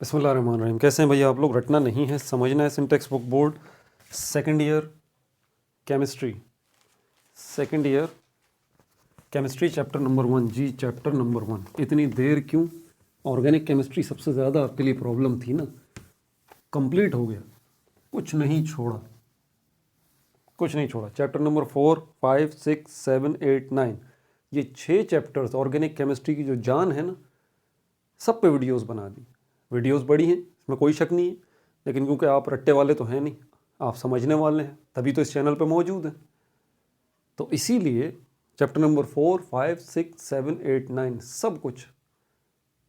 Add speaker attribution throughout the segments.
Speaker 1: बिस्मिल्लाहिर्रहमानिर्रहीम। कैसे हैं भैया आप लोग? रटना नहीं है, समझना है। Syntax book board second year chemistry, second year chemistry chapter number 1 जी, चैप्टर नंबर 1। इतनी देर क्यों? ऑर्गेनिक केमिस्ट्री सबसे ज़्यादा आपके लिए प्रॉब्लम थी ना। कंप्लीट हो गया, कुछ नहीं छोड़ा, कुछ नहीं छोड़ा। चैप्टर नंबर 4, 5, 6, 7, 8, 9, ये 6 चैप्टर्स ऑर्गेनिक केमिस्ट्री की जो जान है ना, सब पे वीडियोस बना दी। वीडियोस बड़ी हैं, इसमें कोई शक नहीं है, लेकिन क्योंकि आप रट्टे वाले तो हैं नहीं, आप समझने वाले हैं, तभी तो इस चैनल पे मौजूद हैं। तो इसीलिए चैप्टर नंबर 4, 5, 6, 7, 8, 9 सब कुछ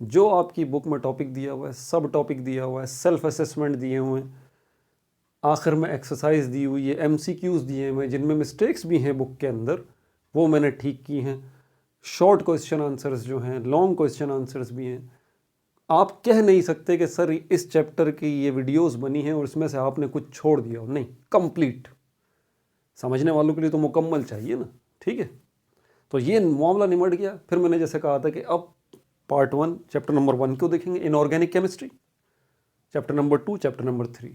Speaker 1: जो आपकी बुक में टॉपिक दिया हुआ है, सब टॉपिक दिया हुआ है, सेल्फ असेसमेंट दिए हुए हैं, आखिर में एक्सरसाइज दी हुई है, MCQs दिए हुए हैं, जिनमें मिस्टेक्स भी हैं बुक के अंदर, वो मैंने ठीक की हैं। शॉर्ट क्वेश्चन आंसर्स जो हैं, लॉन्ग क्वेश्चन आंसर्स भी हैं। आप कह नहीं सकते कि सर इस चैप्टर की ये वीडियोस बनी हैं और इसमें से आपने कुछ छोड़ दिया हो, नहीं, कंप्लीट। समझने वालों के लिए तो मुकम्मल चाहिए ना, ठीक है। तो ये मामला निमट गया। फिर मैंने जैसे कहा था कि अब पार्ट 1 चैप्टर नंबर 1 को देखेंगे, inorganic chemistry, chapter number 2, chapter number 3,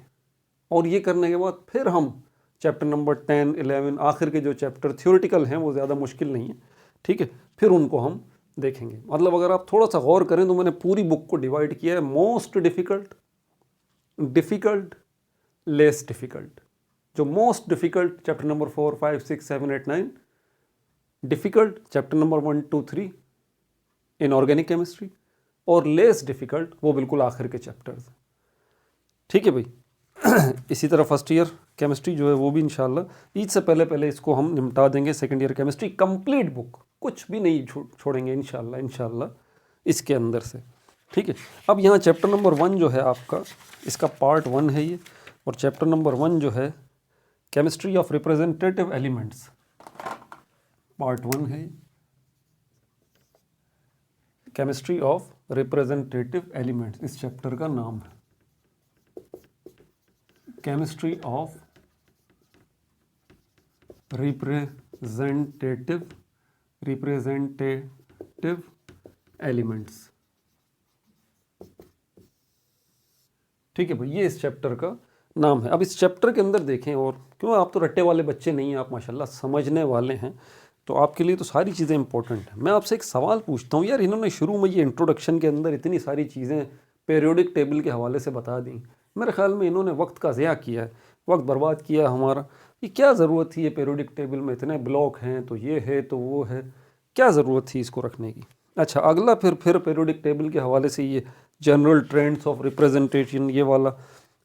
Speaker 1: और ये करने के बाद फिर हम चैप्टर नंबर 10, 11, आखिर के जो चैप्टर थ्योरेटिकल हैं वो ज़्यादा मुश्किल नहीं है, ठीक है, फिर उनको हम देखेंगे। मतलब अगर आप थोड़ा सा गौर करें तो मैंने पूरी बुक को डिवाइड किया है, most difficult, difficult, less difficult. जो most difficult chapter number 4, 5, 6, 7, 8, 9, difficult chapter number 1, 2, 3 inorganic chemistry, और लेस डिफ़िकल्ट वो बिल्कुल आखिर के चैप्टर्स, ठीक है भाई। इसी तरह फर्स्ट ईयर केमिस्ट्री जो है वो भी इंशाल्लाह ईद से पहले इसको हम निपटा देंगे। Second year chemistry complete book, कुछ भी नहीं छोड़ेंगे इंशाल्लाह इसके अंदर से, ठीक है। अब यहाँ चैप्टर नंबर 1 जो है आपका, इसका पार्ट 1 है ये, और चैप्टर नंबर 1 जो है chemistry of representative elements, part 1 है केमिस्ट्री ऑफ रिप्रेजेंटेटिव एलिमेंट्स, इस चैप्टर का नाम है केमिस्ट्री ऑफ रिप्रेजेंटेटिव एलिमेंट्स, ठीक है भाई, ये इस चैप्टर का नाम है। अब इस चैप्टर के अंदर देखें, और क्यों आप तो रट्टे वाले बच्चे नहीं हैं, आप माशाल्लाह समझने वाले हैं, तो आपके लिए तो सारी चीज़ें इंपॉर्टेंट हैं। मैं आपसे एक सवाल पूछता हूँ यार, इन्होंने शुरू में ये इंट्रोडक्शन के अंदर इतनी सारी चीज़ें पीरियोडिक टेबल के हवाले से बता दी, मेरे ख्याल में इन्होंने वक्त का ज़िया किया है, वक्त बर्बाद किया हमारा। ये क्या ज़रूरत थी, ये पीरियोडिक टेबल में इतने ब्लॉक हैं, तो ये है तो वो है, क्या ज़रूरत थी इसको रखने की? अच्छा, अगला फिर पीरियोडिक टेबल के हवाले से ये जनरल ट्रेंड्स ऑफ रिप्रेजेंटेशन, ये वाला,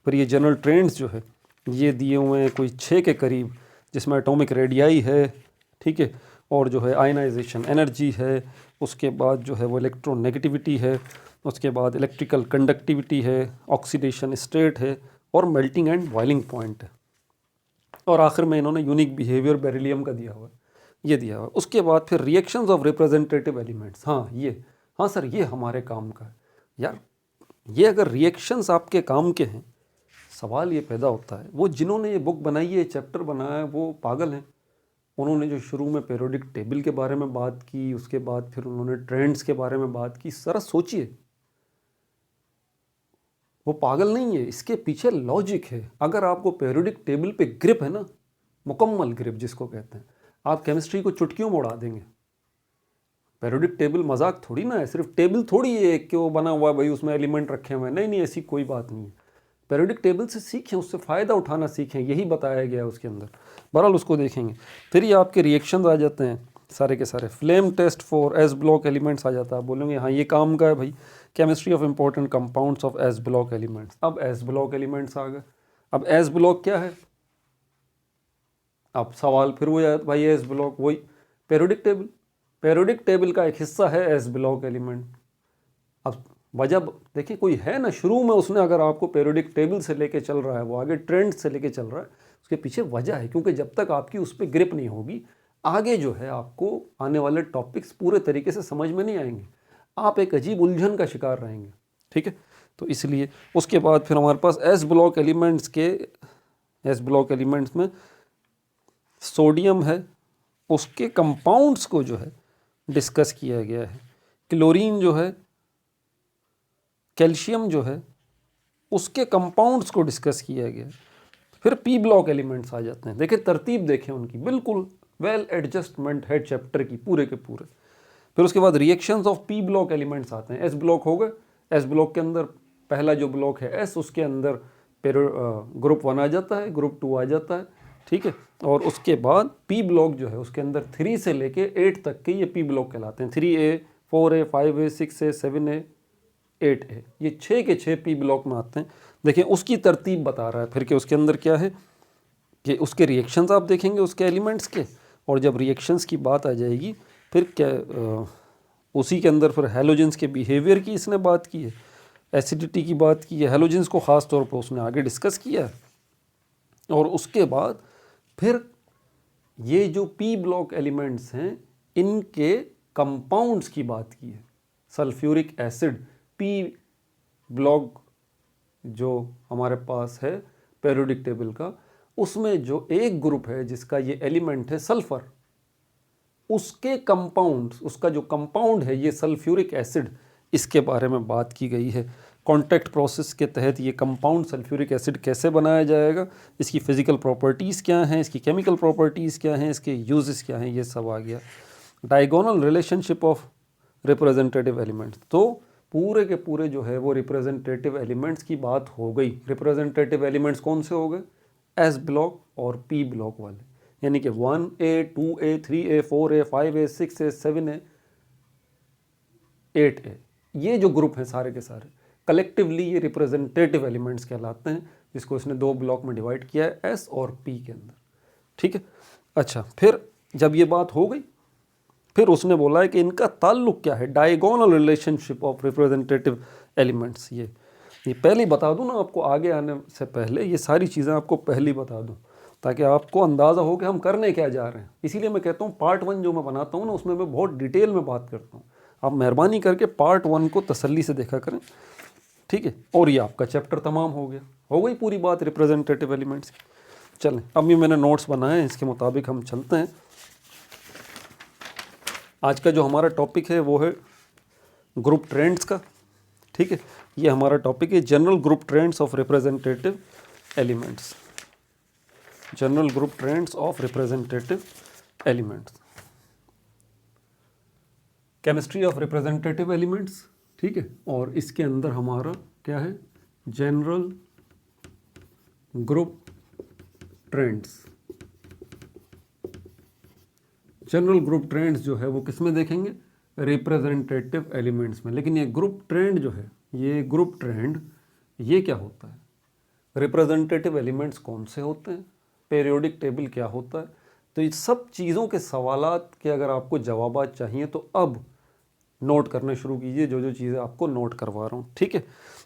Speaker 1: फिर ये जनरल ट्रेंड्स जो है ये दिए हुए हैं कोई 6 के करीब, जिसमें एटॉमिक रेडियाई है, ठीक है, और जो है आयनाइजेशन एनर्जी है, उसके बाद जो है वो इलेक्ट्रोनेगेटिविटी है, उसके बाद इलेक्ट्रिकल कंडक्टिविटी है, ऑक्सीडेशन स्टेट है, और मेल्टिंग एंड बॉइलिंग पॉइंट है, और आखिर में इन्होंने यूनिक बिहेवियर बेरिलियम का दिया हुआ है, ये दिया हुआ है। उसके बाद फिर रिएक्शंस ऑफ रिप्रेजेंटेटिव एलिमेंट्स, हाँ सर ये हमारे काम का है यार। ये अगर रिएक्शंस आपके काम के हैं, सवाल ये पैदा होता है, वो जिन्होंने ये बुक बनाई है, चैप्टर बनाया है, वो पागल हैं। उन्होंने जो शुरू में पीरियोडिक टेबल के बारे में बात की, उसके बाद फिर उन्होंने ट्रेंड्स के बारे में बात की, ज़रा सोचिए, वो पागल नहीं है, इसके पीछे लॉजिक है। अगर आपको पीरियोडिक टेबल पे ग्रिप है ना, मुकम्मल ग्रिप जिसको कहते हैं, आप केमिस्ट्री को चुटकियों में उड़ा देंगे। पीरियोडिक टेबल मजाक थोड़ी ना है, सिर्फ टेबल थोड़ी है कि वो बना हुआ है भाई उसमें एलिमेंट रखे हुए हैं, नहीं, ऐसी कोई बात नहीं है। पीरियोडिक टेबल से सीखें, उससे फ़ायदा उठाना सीखें, यही बताया गया है उसके अंदर। बहरहाल उसको देखेंगे। फिर ये आपके रिएक्शंस आ जाते हैं सारे के सारे। Flame test for S block elements आ जाता है, आप बोलेंगे हाँ ये काम का है भाई, chemistry of important compounds of S block elements. अब एस ब्लॉक एलिमेंट्स आ गए। अब एस ब्लॉक क्या है? अब सवाल फिर वो आया भाई, एस ब्लॉक वही पीरियोडिक टेबल, पीरियोडिक टेबल का एक हिस्सा है एस ब्लॉक एलिमेंट। अब वजह देखिए, कोई है ना शुरू में उसने अगर आपको पीरियोडिक टेबल से लेके चल रहा है, वो आगे ट्रेंड से लेके चल रहा है, उसके पीछे वजह है, क्योंकि जब तक आपकी उस पर ग्रिप नहीं होगी, आगे जो है आपको आने वाले टॉपिक्स पूरे तरीके से समझ में नहीं आएंगे, आप एक अजीब उलझन का शिकार रहेंगे, ठीक है। तो इसलिए उसके बाद फिर हमारे पास एस ब्लॉक एलिमेंट्स में सोडियम है, उसके कंपाउंड्स को जो है डिस्कस किया गया है। क्लोरीन जो है, कैल्शियम जो है, उसके कंपाउंड्स को डिस्कस किया गया। फिर पी ब्लॉक एलिमेंट्स आ जाते हैं। देखिए तरतीब देखें उनकी, बिल्कुल वेल एडजस्टमेंट है चैप्टर की पूरे के पूरे। फिर उसके बाद reactions of P block elements आते हैं। एस ब्लॉक हो गए, एस ब्लॉक के अंदर पहला जो ब्लॉक है एस, उसके अंदर ग्रुप 1 आ जाता है, ग्रुप 2 आ जाता है, ठीक है। और उसके बाद पी ब्लॉक जो है उसके अंदर 3 से लेके 8 तक के ये पी ब्लॉक कहलाते हैं। 3A, 4A, 5A, 6A, 7A, 8A, ये 6 के 6 पी ब्लॉक में आते हैं। देखिए उसकी तरतीब बता रहा है फिर कि उसके अंदर क्या है कि उसके रिएक्शंस आप देखेंगे उसके एलिमेंट्स के, और जब रिएक्शंस की बात आ जाएगी फिर क्या उसी के अंदर फिर हैलोजेंस के बिहेवियर की इसने बात की है, एसिडिटी की बात की है, हैलोजेंस को ख़ास तौर पर उसने आगे डिस्कस किया है। और उसके बाद फिर ये जो पी ब्लॉक एलिमेंट्स हैं इनके कंपाउंड्स की बात की है। सल्फ्यूरिक एसिड पी ब्लॉक जो हमारे पास है पीरियोडिक टेबल का, उसमें जो एक ग्रुप है जिसका ये एलिमेंट है सल्फर, उसके कंपाउंड्स, उसका जो कंपाउंड है ये सल्फ्यूरिक एसिड, इसके बारे में बात की गई है। कॉन्टैक्ट प्रोसेस के तहत ये कंपाउंड सल्फ्यूरिक एसिड कैसे बनाया जाएगा, इसकी फिजिकल प्रॉपर्टीज़ क्या हैं, इसकी केमिकल प्रॉपर्टीज़ क्या हैं, इसके यूजेस क्या हैं, ये सब आ गया। Diagonal relationship of representative elements, तो पूरे के पूरे जो है वो रिप्रेजेंटेटिव एलिमेंट्स की बात हो गई। रिप्रेजेंटेटिव एलिमेंट्स कौन से हो गए, एस ब्लॉक और पी ब्लॉक वाले, यानी कि 1A, 2A, 3A, 4A, 5A, 6A, 7A, 8A, ये जो ग्रुप हैं सारे के सारे कलेक्टिवली ये रिप्रेजेंटेटिव एलिमेंट्स कहलाते हैं, जिसको इसने 2 ब्लॉक में डिवाइड किया है, एस और पी के अंदर, ठीक है। अच्छा, फिर जब ये बात हो गई फिर उसने बोला है कि इनका ताल्लुक क्या है, diagonal relationship of representative elements. ये पहले ही बता दूं ना आपको, आगे आने से पहले ये सारी चीज़ें आपको पहले ही बता दूं ताकि आपको अंदाज़ा हो कि हम करने क्या जा रहे हैं। इसीलिए मैं कहता हूँ पार्ट 1 जो मैं बनाता हूँ ना उसमें मैं बहुत डिटेल में बात करता हूँ। आप मेहरबानी करके पार्ट 1 को तसल्ली से देखा करें, ठीक है। और ये आपका चैप्टर तमाम हो गया, हो गई पूरी बात रिप्रेजेंटेटिव एलिमेंट्स की। चलें, अब ये मैंने नोट्स बनाए हैं, इसके मुताबिक हम चलते हैं। आज का जो हमारा टॉपिक है वो है ग्रुप ट्रेंड्स का, ठीक है। ये हमारा टॉपिक है general group trends of representative elements, general group trends of representative elements, chemistry of representative elements, ठीक है। और इसके अंदर हमारा क्या है, general group trends. General group trends जो है वो किस में देखेंगे, रिप्रेजेंटेटिव एलिमेंट्स में। लेकिन ये ग्रुप ट्रेंड जो है, ये ग्रुप ट्रेंड ये क्या होता है, रिप्रेजेंटेटिव एलिमेंट्स कौन से होते हैं, पीरियोडिक टेबल क्या होता है, तो ये सब चीज़ों के सवालात के अगर आपको जवाबात चाहिए तो अब नोट करना शुरू कीजिए जो जो चीज़ें आपको नोट करवा रहा हूँ, ठीक है।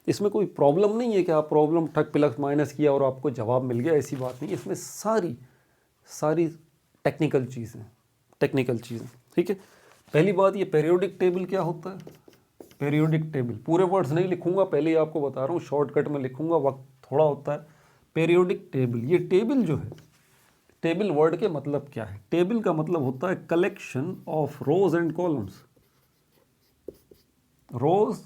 Speaker 1: इसमें कोई प्रॉब्लम नहीं है कि आप प्रॉब्लम ठक प्लस माइनस किया और आपको जवाब मिल गया, ऐसी बात नहीं है। इसमें सारी टेक्निकल चीज़ें, ठीक है। पहली बात, ये पीरियोडिक टेबल क्या होता है, पीरियोडिक टेबल पूरे वर्ड्स नहीं लिखूंगा, पहले ही आपको बता रहा हूँ शॉर्टकट में लिखूंगा, वक्त थोड़ा होता है। पीरियोडिक टेबल, ये टेबल जो है, टेबल वर्ड के मतलब क्या है, टेबल का मतलब होता है collection of rows and columns, rows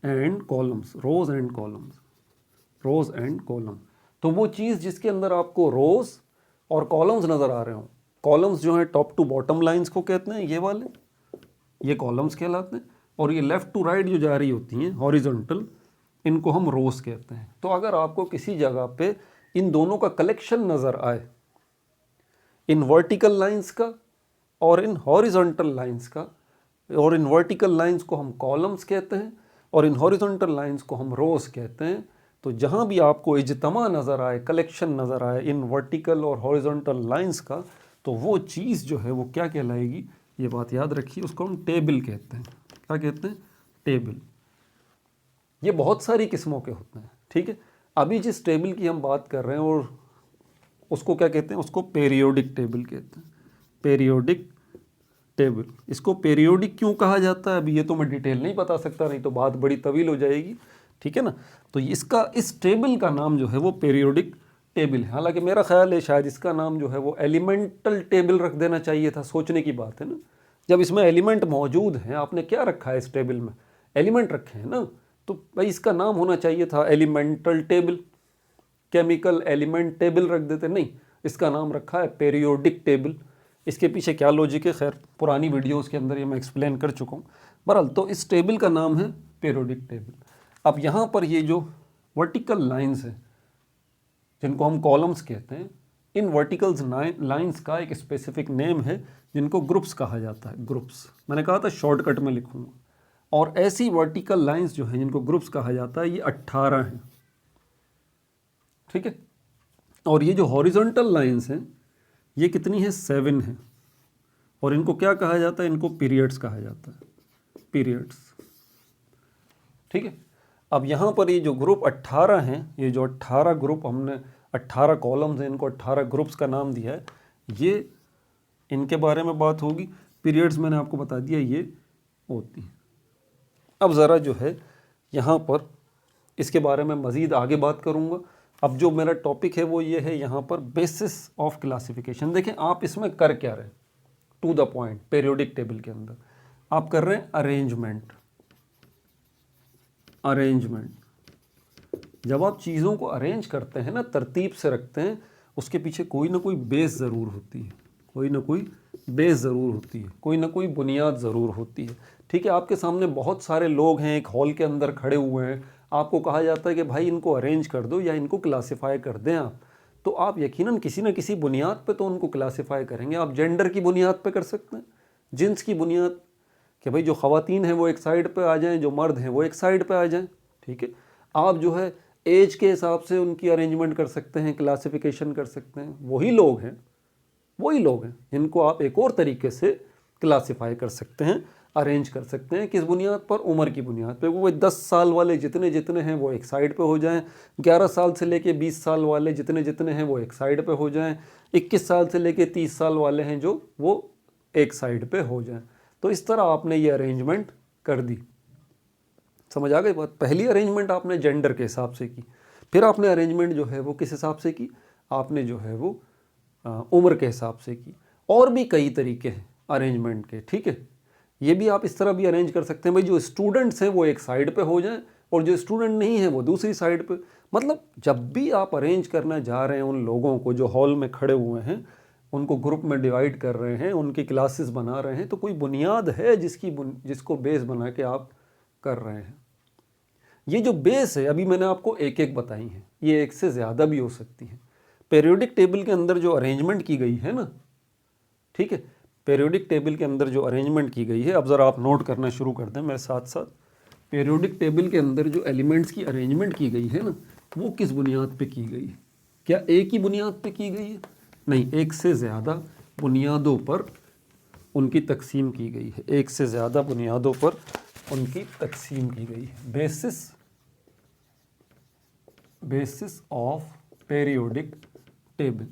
Speaker 1: and columns, rows and columns, rows and column. तो वो चीज़ जिसके अंदर आपको रोज और कॉलम्स नज़र आ रहे हो, कॉलम्स जो है टॉप टू बॉटम लाइंस को कहते हैं, ये वाले, ये कॉलम्स कहलाते हैं, और ये लेफ़्ट टू राइट जो जा रही होती हैं हॉरिजॉन्टल, इनको हम रोज कहते हैं। तो अगर आपको किसी जगह पे इन दोनों का कलेक्शन नज़र आए, इन वर्टिकल लाइंस का और इन हॉरिजॉन्टल लाइंस का, और इन वर्टिकल लाइंस को हम कॉलम्स कहते हैं और इन हॉरिजॉन्टल लाइंस को हम रोज कहते हैं, तो जहाँ भी आपको इज्तमा नज़र आए, कलेक्शन नज़र आए इन वर्टिकल और हॉरिजॉन्टल लाइंस का, तो वो चीज़ जो है वो क्या कहलाएगी, ये बात याद रखिए, उसको हम टेबल कहते हैं। क्या कहते हैं, टेबल। ये बहुत सारी किस्मों के होते हैं, ठीक है। अभी जिस टेबल की हम बात कर रहे हैं और उसको क्या कहते हैं, उसको पीरियोडिक टेबल कहते हैं, पीरियोडिक टेबल। इसको पीरियोडिक क्यों कहा जाता है अभी ये तो मैं डिटेल नहीं बता सकता, नहीं तो बात बड़ी तवील हो जाएगी, ठीक है ना। तो इसका, इस टेबल का नाम जो है वो पीरियोडिक टेबल है। हालांकि मेरा ख्याल है शायद इसका नाम जो है वो एलिमेंटल टेबल रख देना चाहिए था, सोचने की बात है ना। जब इसमें एलिमेंट मौजूद हैं, आपने क्या रखा है इस टेबल में, एलिमेंट रखे हैं ना, तो भाई इसका नाम होना चाहिए था elemental table, chemical element table रख देते, नहीं, इसका नाम रखा है पीरियोडिक टेबल। इसके पीछे क्या लॉजिक है, खैर पुरानी वीडियोस के अंदर ये मैं एक्सप्लेन कर चुका हूँ। बहरहाल तो इस टेबल का नाम है पीरियोडिक टेबल। अब यहाँ पर ये जो वर्टिकल लाइंस है जिनको हम कॉलम्स कहते हैं, इन वर्टिकल्स लाइंस का एक स्पेसिफिक नेम है जिनको ग्रुप्स कहा जाता है। ग्रुप्स मैंने कहा था शॉर्टकट में लिखूंगा। और ऐसी वर्टिकल लाइंस जो हैं जिनको ग्रुप्स कहा जाता है, ये 18 हैं, ठीक है। और ये जो हॉरिजॉन्टल लाइंस हैं ये कितनी है, 7 हैं। और इनको क्या कहा जाता है, इनको पीरियड्स कहा जाता है, पीरियड्स, ठीक है। अब यहाँ पर ये जो ग्रुप 18 हैं, ये जो 18 ग्रुप हमने 18 कॉलम्स हैं, इनको 18 ग्रुप्स का नाम दिया है, ये इनके बारे में बात होगी। पीरियड्स मैंने आपको बता दिया ये होती हैं। अब ज़रा जो है यहाँ पर इसके बारे में मज़ीद आगे बात करूँगा। अब जो मेरा टॉपिक है वो ये है यहाँ पर बेसिस ऑफ क्लासिफिकेशन। देखें आप इसमें कर क्या रहे, to the point, periodic table के अंदर आप कर रहे हैं अरेंजमेंट। जब आप चीज़ों को अरेंज करते हैं ना, तरतीब से रखते हैं, उसके पीछे कोई ना कोई बेस ज़रूर होती है, कोई ना कोई बेस ज़रूर होती है, कोई ना कोई बुनियाद ज़रूर होती है, ठीक है। आपके सामने बहुत सारे लोग हैं, एक हॉल के अंदर खड़े हुए हैं, आपको कहा जाता है कि भाई इनको अरेंज कर दो या इनको क्लासीफाई कर दें आप, तो आप यकीनन किसी न किसी बुनियाद पे तो उनको क्लासीफाई करेंगे। आप जेंडर की बुनियाद पे कर सकते हैं, जिन्स की बुनियाद, कि भाई जो ख़वातीन हैं वो एक साइड पे आ जाएं, जो मर्द हैं वो एक साइड पे आ जाएं, ठीक है। आप जो है एज के हिसाब से उनकी अरेंजमेंट कर सकते हैं, क्लासिफिकेशन कर सकते हैं। वही लोग हैं जिनको आप एक और तरीके से क्लासीफाई कर सकते हैं, अरेंज कर सकते हैं। किस बुनियाद पर, उम्र की बुनियाद पर। वो 10 साल वाले जितने हैं वो एक साइड पे हो जाएं, 11 साल से लेके 20 साल वाले जितने हैं वो एक साइड पे हो जाएं, 21 साल से लेके 30 साल वाले हैं जो वो एक साइड पे हो जाएं। तो इस तरह आपने ये अरेंजमेंट कर दी। समझ आ गई बात। पहली अरेंजमेंट आपने जेंडर के हिसाब से की, फिर आपने अरेंजमेंट जो है वो किस हिसाब से की, आपने जो है वो उम्र के हिसाब से की। और भी कई तरीके हैं अरेंजमेंट के, ठीक है। ये भी आप इस तरह भी अरेंज कर सकते हैं, भाई जो स्टूडेंट्स हैं वो एक साइड पे हो जाएं और जो स्टूडेंट नहीं है वो दूसरी साइड पे। मतलब जब भी आप अरेंज करना जा रहे हैं उन लोगों को जो हॉल में खड़े हुए हैं, उनको ग्रुप में डिवाइड कर रहे हैं, उनकी क्लासेस बना रहे हैं, तो कोई बुनियाद है जिसको बेस बना के आप कर रहे हैं। ये जो बेस है अभी मैंने आपको एक एक बताई हैं, ये एक से ज़्यादा भी हो सकती हैं। पीरियोडिक टेबल के अंदर जो अरेंजमेंट की गई है ना, ठीक है, पीरियोडिक टेबल के अंदर जो अरेंजमेंट की गई है, अब ज़रा आप नोट करना शुरू कर दें मेरे साथ साथ। पीरियोडिक टेबल के अंदर जो एलिमेंट्स की अरेंजमेंट की गई है ना, वो किस बुनियाद पे की गई है? क्या एक ही बुनियाद पे की गई है? नहीं, एक से ज़्यादा बुनियादों पर उनकी तकसीम की गई है। एक से ज़्यादा बुनियादों पर उनकी तकसीम की गई है। Basis of periodic table.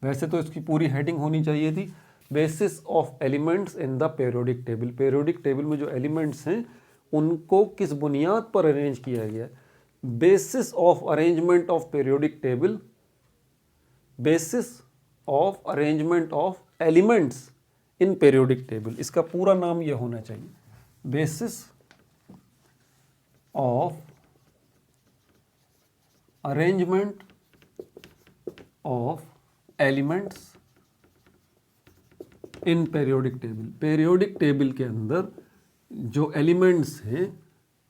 Speaker 1: वैसे तो इसकी पूरी हेडिंग होनी चाहिए थी basis of elements in the periodic table. Periodic table में जो एलिमेंट्स हैं उनको किस बुनियाद पर अरेंज किया गया? Basis of arrangement of periodic table, basis of arrangement of elements in periodic table. इसका पूरा नाम यह होना चाहिए, basis of arrangement of elements in periodic table. Periodic table के अंदर जो एलिमेंट्स हैं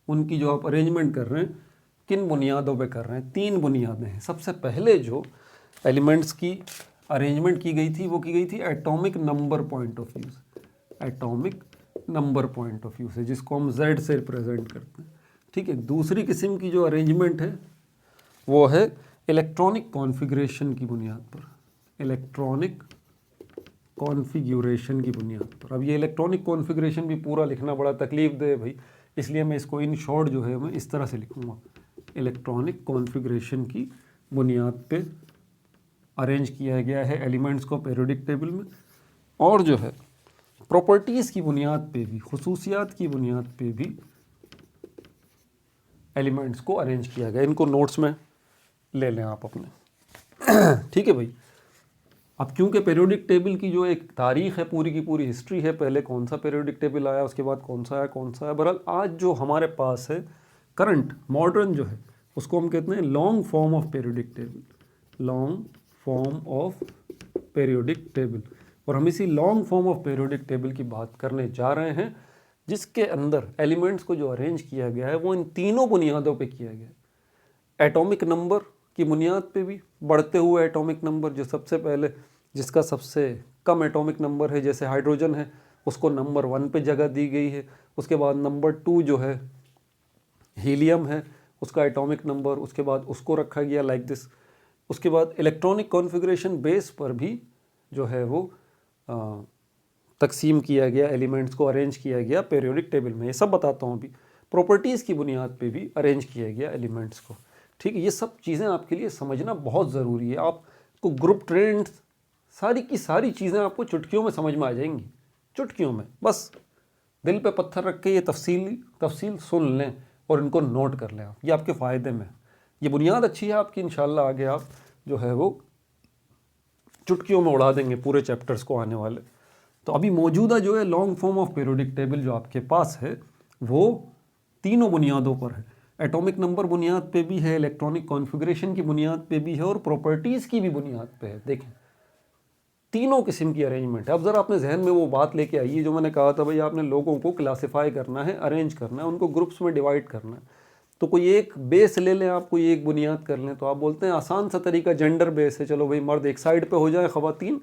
Speaker 1: उनकी जो आप अरेंजमेंट कर रहे हैं, किन बुनियादों पे कर रहे हैं? 3 बुनियादें हैं। सबसे पहले जो एलिमेंट्स की अरेंजमेंट की गई थी वो की गई थी atomic number point of view से। Atomic number point of view से, जिसको हम Z से रिप्रेजेंट करते हैं, ठीक है। दूसरी किस्म की जो अरेंजमेंट है वो है इलेक्ट्रॉनिक कॉन्फ़िगरेशन की बुनियाद पर, इलेक्ट्रॉनिक कॉन्फ़िगरेशन की बुनियाद पर। अब ये इलेक्ट्रॉनिक कॉन्फ़िगरेशन भी पूरा लिखना बड़ा तकलीफ दे भाई, इसलिए मैं इसको इन शॉर्ट जो है मैं इस तरह से लिखूँगा, इलेक्ट्रॉनिक कॉन्फ़िगरेशन की बुनियाद पे अरेंज किया गया है एलिमेंट्स को पीरियोडिक टेबल में। और जो है प्रॉपर्टीज़ की बुनियाद पे भी, खुसूसियात की बुनियाद पे भी एलिमेंट्स को अरेंज किया गया। इनको नोट्स में ले लें आप अपने, ठीक है भाई। अब क्योंकि पीरियोडिक टेबल की जो एक तारीख़ है, पूरी की पूरी हिस्ट्री है, पहले कौन सा पीरियोडिक टेबल आया, उसके बाद कौन सा आया, बहरहाल आज जो हमारे पास है करंट मॉडर्न जो है उसको हम कहते हैं long form of periodic table, long form of periodic table. और हम इसी long form of periodic table की बात करने जा रहे हैं, जिसके अंदर एलिमेंट्स को जो अरेंज किया गया है वो इन तीनों बुनियादों पे किया गया है। एटॉमिक नंबर की बुनियाद पे भी, बढ़ते हुए एटॉमिक नंबर, जो सबसे पहले जिसका सबसे कम एटॉमिक नंबर है जैसे हाइड्रोजन है, उसको नंबर 1 पे जगह दी गई है। उसके बाद नंबर 2 जो है हीलियम है, उसका एटॉमिक नंबर, उसके बाद उसको रखा गया लाइक दिस। उसके बाद इलेक्ट्रॉनिक कॉन्फ़िगरेशन बेस पर भी जो है वो तकसीम किया गया, एलिमेंट्स को अरेंज किया गया पीरियोडिक टेबल में। ये सब बताता हूँ अभी। प्रॉपर्टीज़ की बुनियाद पे भी अरेंज किया गया एलिमेंट्स को। ठीक है, ये सब चीज़ें आपके लिए समझना बहुत ज़रूरी है। आपको ग्रुप ट्रेंड्स, सारी की सारी चीज़ें आपको चुटकियों में समझ में आ जाएंगी, चुटकियों में। बस दिल पे पत्थर रख के ये तफसील सुन लें और इनको नोट कर लें आप, ये आपके फ़ायदे में। ये बुनियाद अच्छी है आपकी, इंशाल्लाह आगे आप जो है वो चुटकियों में उड़ा देंगे पूरे चैप्टर्स को आने वाले। तो अभी मौजूदा जो है long form of periodic table जो आपके पास है वो तीनों बुनियादों पर है। एटॉमिक नंबर बुनियाद पे भी है, इलेक्ट्रॉनिक कॉन्फ़िगरेशन की बुनियाद पे भी है और प्रॉपर्टीज़ की भी बुनियाद पे है। देखें, तीनों किस्म की अरेंजमेंट है। अब ज़रा अपने जहन में वो बात लेके आइए जो मैंने कहा था, भाई आपने लोगों को क्लासीफाई करना है, अरेंज करना है, उनको ग्रुप्स में डिवाइड करना है। तो कोई एक बेस ले लें आप, कोई एक बुनियाद कर लें। तो आप बोलते हैं आसान सा तरीका जेंडर बेस है, चलो भाई मर्द एक साइड पे हो जाए, ख़वातीन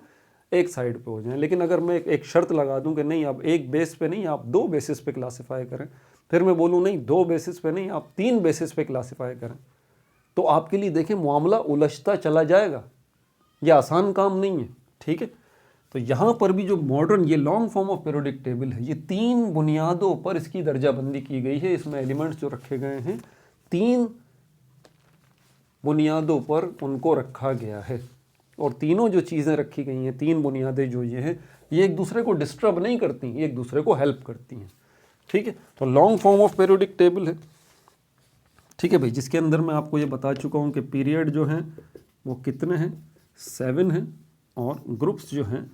Speaker 1: एक साइड पे हो जाएं। लेकिन अगर मैं एक शर्त लगा दूं कि नहीं, आप एक बेस पे नहीं, आप 2 बेसिस पे क्लासीफाई करें, फिर मैं बोलूं नहीं 2 बेसिस पे नहीं, आप 3 बेसिस पे क्लासीफाई करें, तो आपके लिए देखें मामला उलझता चला जाएगा। यह आसान काम नहीं है। ठीक है, तो यहाँ पर भी जो मॉडर्न ये long form of periodic table है, ये 3 बुनियादों पर इसकी दर्जाबंदी की गई है। इसमें एलिमेंट्स जो रखे गए हैं 3 बुनियादों पर उनको रखा गया है। और तीनों जो चीज़ें रखी गई हैं, 3 बुनियादें जो ये हैं, ये एक दूसरे को डिस्टर्ब नहीं करती, ये एक दूसरे को हेल्प करती हैं। ठीक है, तो long form of periodic table है। ठीक है भाई, जिसके अंदर मैं आपको ये बता चुका हूँ कि पीरियड जो हैं वो कितने हैं, 7 हैं, और ग्रुप्स जो हैं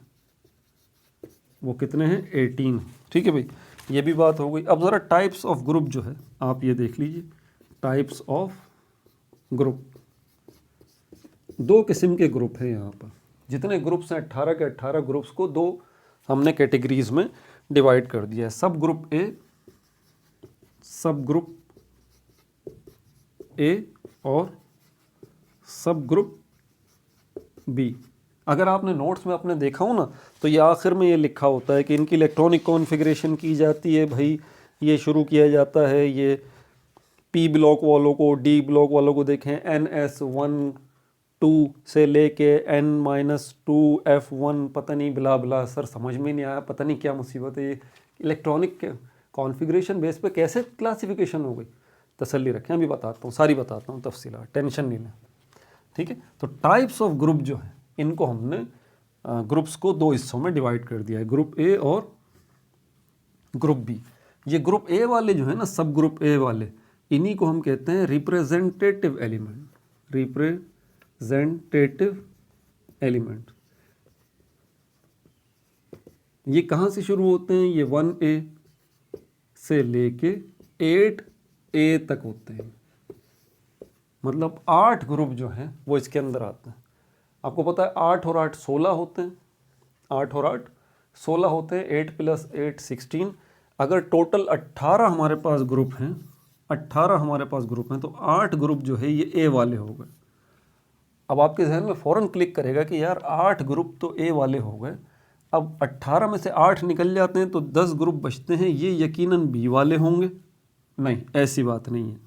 Speaker 1: वो कितने हैं, 18। ठीक है भाई, ये भी बात हो गई। अब ज़रा टाइप्स ऑफ ग्रुप जो है आप ये देख लीजिए। टाइप्स ऑफ ग्रुप, 2 किस्म के ग्रुप हैं यहाँ पर। जितने ग्रुप्स हैं 18 के 18 ग्रुप्स को 2 हमने कैटेगरीज में डिवाइड कर दिया है। सब ग्रुप ए, सब ग्रुप ए और सब ग्रुप बी। अगर आपने नोट्स में अपने देखा हो ना, तो ये आखिर में ये लिखा होता है कि इनकी इलेक्ट्रॉनिक कॉन्फ़िगरेशन की जाती है। भाई ये शुरू किया जाता है, ये पी ब्लॉक वालों को, डी ब्लॉक वालों को देखें, NS1-2 से लेके N-2F1 पता नहीं बिला बिला। सर समझ में नहीं आया, पता नहीं क्या मुसीबत है, ये इलेक्ट्रॉनिक कॉन्फ़िगरेशन बेस पे कैसे क्लासिफिकेशन हो गई। तसल्ली रखें, अभी बताता हूँ, सारी बताता हूँ तफसीला, टेंशन नहीं लें। ठीक है, तो टाइप्स ऑफ ग्रुप जो है इनको हमने ग्रुप्स को 2 हिस्सों में डिवाइड कर दिया है, ग्रुप ए और ग्रुप बी। ये ग्रुप ए वाले जो है ना, सब ग्रुप ए वाले, इन्हीं को हम कहते हैं रिप्रेजेंटेटिव एलिमेंट, रिप्रेजेंटेटिव एलिमेंट। ये कहाँ से शुरू होते हैं, ये 1A से लेके 8A तक होते हैं। मतलब 8 ग्रुप जो हैं वो इसके अंदर आते हैं। आपको पता है 8 और 8 16 होते हैं, 8 और 8 16 होते हैं, 8 + 8 16। अगर टोटल 18 हमारे पास ग्रुप हैं, 18 हमारे पास ग्रुप हैं, तो 8 ग्रुप जो है ये ए वाले हो गए। अब आपके जहन में फ़ौरन क्लिक करेगा कि यार 8 ग्रुप तो ए वाले हो गए, अब 18 में से 8 निकल जाते हैं तो 10 ग्रुप बचते हैं, ये यकीनन बी वाले होंगे। नहीं, ऐसी बात नहीं है,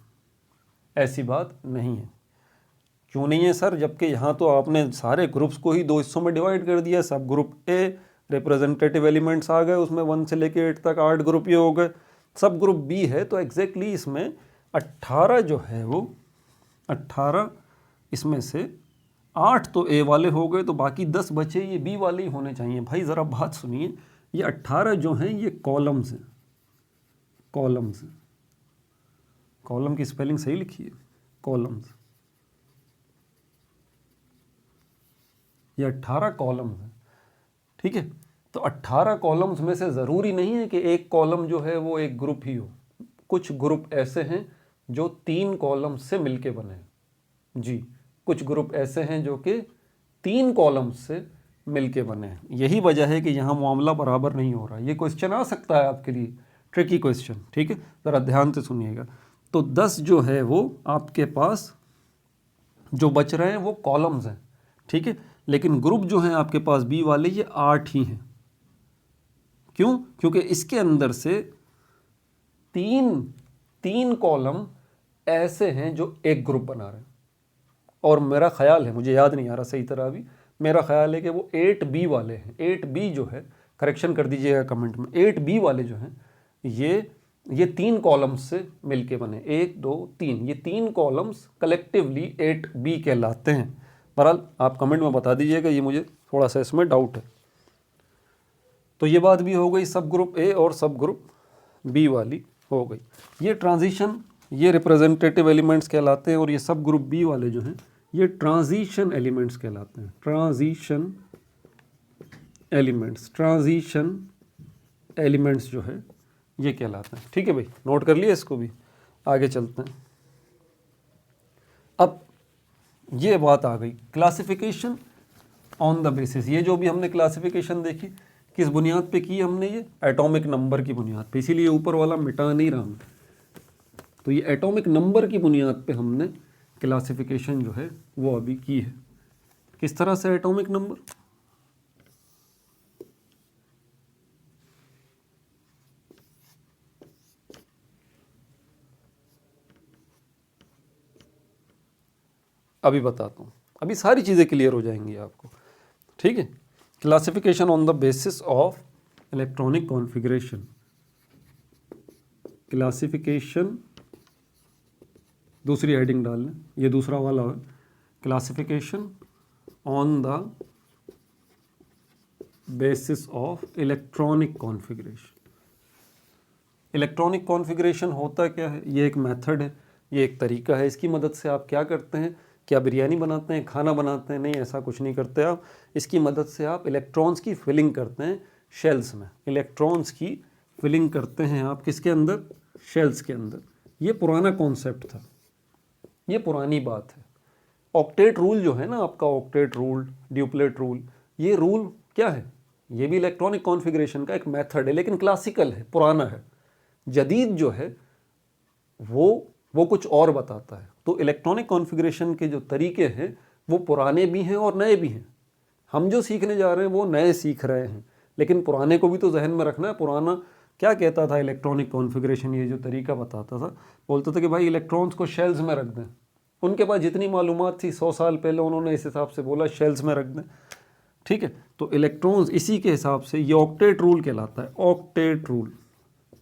Speaker 1: ऐसी बात नहीं है। क्यों नहीं है सर, जबकि यहाँ तो आपने सारे ग्रुप्स को ही 2 हिस्सों में डिवाइड कर दिया। सब ग्रुप ए रिप्रेजेंटेटिव एलिमेंट्स आ गए, उसमें 1 से लेके 8 तक 8 ग्रुप ये हो गए। सब ग्रुप बी है, तो एग्जैक्टली इसमें 18 जो है वो 18, इसमें से 8 तो ए वाले हो गए, तो बाकी 10 बचे ये बी वाले ही होने चाहिए। भाई ज़रा बात सुनिए, ये 18 जो हैं ये कॉलम्स हैं, कॉलम्स हैं। कॉलम की स्पेलिंग सही लिखी है, कॉलम्स। ये 18 कॉलम्स हैं। ठीक है, तो 18 कॉलम्स में से ज़रूरी नहीं है कि एक कॉलम जो है वो एक ग्रुप ही हो। कुछ ग्रुप ऐसे हैं जो 3 कॉलम से मिलके बने हैं। जी, कुछ ग्रुप ऐसे हैं जो कि 3 कॉलम से मिलके बने हैं। यही वजह है कि यहाँ मामला बराबर नहीं हो रहा। ये क्वेश्चन आ सकता है आपके लिए, ट्रिकी क्वेश्चन, ठीक है, ज़रा ध्यान से सुनिएगा। तो 10 जो है वो आपके पास जो बच रहे हैं वो कॉलम्स हैं, ठीक है, लेकिन ग्रुप जो हैं आपके पास बी वाले ये 8 ही हैं। क्यों? क्योंकि इसके अंदर से तीन कॉलम ऐसे हैं जो एक ग्रुप बना रहे हैं। और मेरा ख्याल है, मुझे याद नहीं आ रहा सही तरह अभी, मेरा ख्याल है कि वो 8B वाले हैं। 8B जो है, करेक्शन कर दीजिएगा कमेंट में, 8B वाले जो हैं ये 3 कॉलम्स से मिलके बने, 1 2 3, ये 3 कॉलम्स कलेक्टिवली 8B कहलाते हैं। बहरहाल आप कमेंट में बता दीजिएगा, ये मुझे थोड़ा सा इसमें डाउट है। तो ये बात भी हो गई सब ग्रुप ए और सब ग्रुप बी वाली हो गई। ये ट्रांजिशन, ये रिप्रेजेंटेटिव एलिमेंट्स कहलाते हैं, और ये सब ग्रुप बी वाले जो हैं ये ट्रांजिशन एलिमेंट्स कहलाते हैं। ट्रांजिशन एलिमेंट्स जो है ये कहलाते हैं। ठीक है भाई, नोट कर लिया इसको भी, आगे चलते हैं। अब ये बात आ गई क्लासिफिकेशन ऑन द बेसिस। ये जो भी हमने क्लासिफिकेशन देखी किस बुनियाद पे की हमने, ये एटॉमिक नंबर की बुनियाद पे, इसीलिए ऊपर वाला मिटा नहीं रहा मैं। तो ये एटॉमिक नंबर की बुनियाद पे हमने क्लासिफिकेशन जो है वो अभी की है। किस तरह से एटॉमिक नंबर, अभी बताता हूँ, अभी सारी चीज़ें क्लियर हो जाएंगी आपको। ठीक है, classification on the basis of electronic configuration. Classification, दूसरी हेडिंग डाल लें, ये दूसरा वाला है, classification on the basis of electronic configuration. Electronic configuration होता क्या है? ये एक मेथड है, ये एक तरीका है। इसकी मदद से आप क्या करते हैं, क्या बिरयानी बनाते हैं, खाना बनाते हैं? नहीं, ऐसा कुछ नहीं करते आप। इसकी मदद से आप इलेक्ट्रॉन्स की फिलिंग करते हैं शेल्स में। इलेक्ट्रॉन्स की फिलिंग करते हैं आप किसके अंदर? शेल्स के अंदर। ये पुराना कॉन्सेप्ट था, ये पुरानी बात है। ऑक्टेट रूल जो है ना आपका, ऑक्टेट रूल, ड्यूप्लेट रूल, ये रूल क्या है? ये भी इलेक्ट्रॉनिक कॉन्फ़िगरेशन का एक मेथड है, लेकिन क्लासिकल है, पुराना है। जदीद जो है वो कुछ और बताता है। तो इलेक्ट्रॉनिक कॉन्फ़िगरेशन के जो तरीके हैं वो पुराने भी हैं और नए भी हैं। हम जो सीखने जा रहे हैं वो नए सीख रहे हैं, लेकिन पुराने को भी तो जहन में रखना है। पुराना क्या कहता था इलेक्ट्रॉनिक कॉन्फ़िगरेशन, ये जो तरीका बताता था, बोलता था कि भाई इलेक्ट्रॉन्स को शेल्स में रख दें। उनके पास जितनी मालूमात थी 100 साल पहले उन्होंने इस हिसाब से बोला शेल्स में रख दें। ठीक है, तो इलेक्ट्रॉन्स इसी के हिसाब से, ये ऑक्टेट रूल कहलाता है। Octet rule,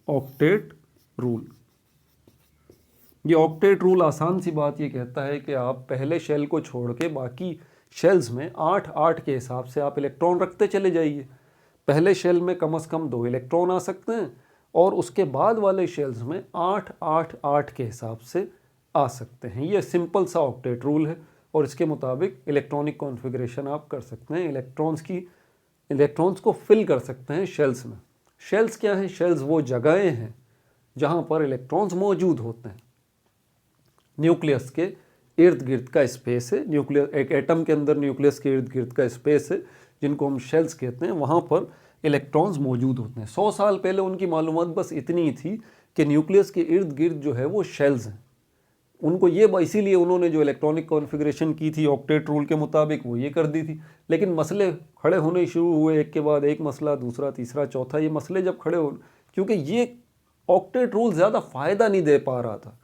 Speaker 1: octet rule. ये ऑक्टेट रूल आसान सी बात ये कहता है कि आप पहले शेल को छोड़ के बाकी शेल्स में 8-8 के हिसाब से आप इलेक्ट्रॉन रखते चले जाइए। पहले शेल में कम से कम 2 इलेक्ट्रॉन आ सकते हैं, और उसके बाद वाले शेल्स में 8-8-8 के हिसाब से आ सकते हैं। ये सिंपल सा ऑक्टेट रूल है, और इसके मुताबिक इलेक्ट्रॉनिक कॉन्फ़िगरेशन आप कर सकते हैं। इलेक्ट्रॉन्स को फिल कर सकते हैं शेल्स में। शेल्स क्या हैं? शेल्स वो जगहें हैं जहाँ पर इलेक्ट्रॉन्स मौजूद होते हैं। न्यूक्लियस के इर्द गिर्द का स्पेस है, न्यूक्लियस, एक एटम के अंदर न्यूक्लियस के इर्द गिर्द का स्पेस है, जिनको हम शेल्स कहते हैं। वहाँ पर इलेक्ट्रॉन्स मौजूद होते हैं। 100 साल पहले उनकी मालूमात बस इतनी ही थी कि न्यूक्लियस के इर्द गिर्द जो है वो शेल्स हैं। उनको ये, इसीलिए उन्होंने जो इलेक्ट्रॉनिक कॉन्फ़िगरेशन की थी ऑक्टेट रूल के मुताबिक, वो ये कर दी थी। लेकिन मसले खड़े होने शुरू हुए, एक के बाद एक मसला, दूसरा, तीसरा, चौथा। ये मसले जब खड़े हो, क्योंकि ये ऑक्टेट रूल ज़्यादा फ़ायदा नहीं दे पा रहा था।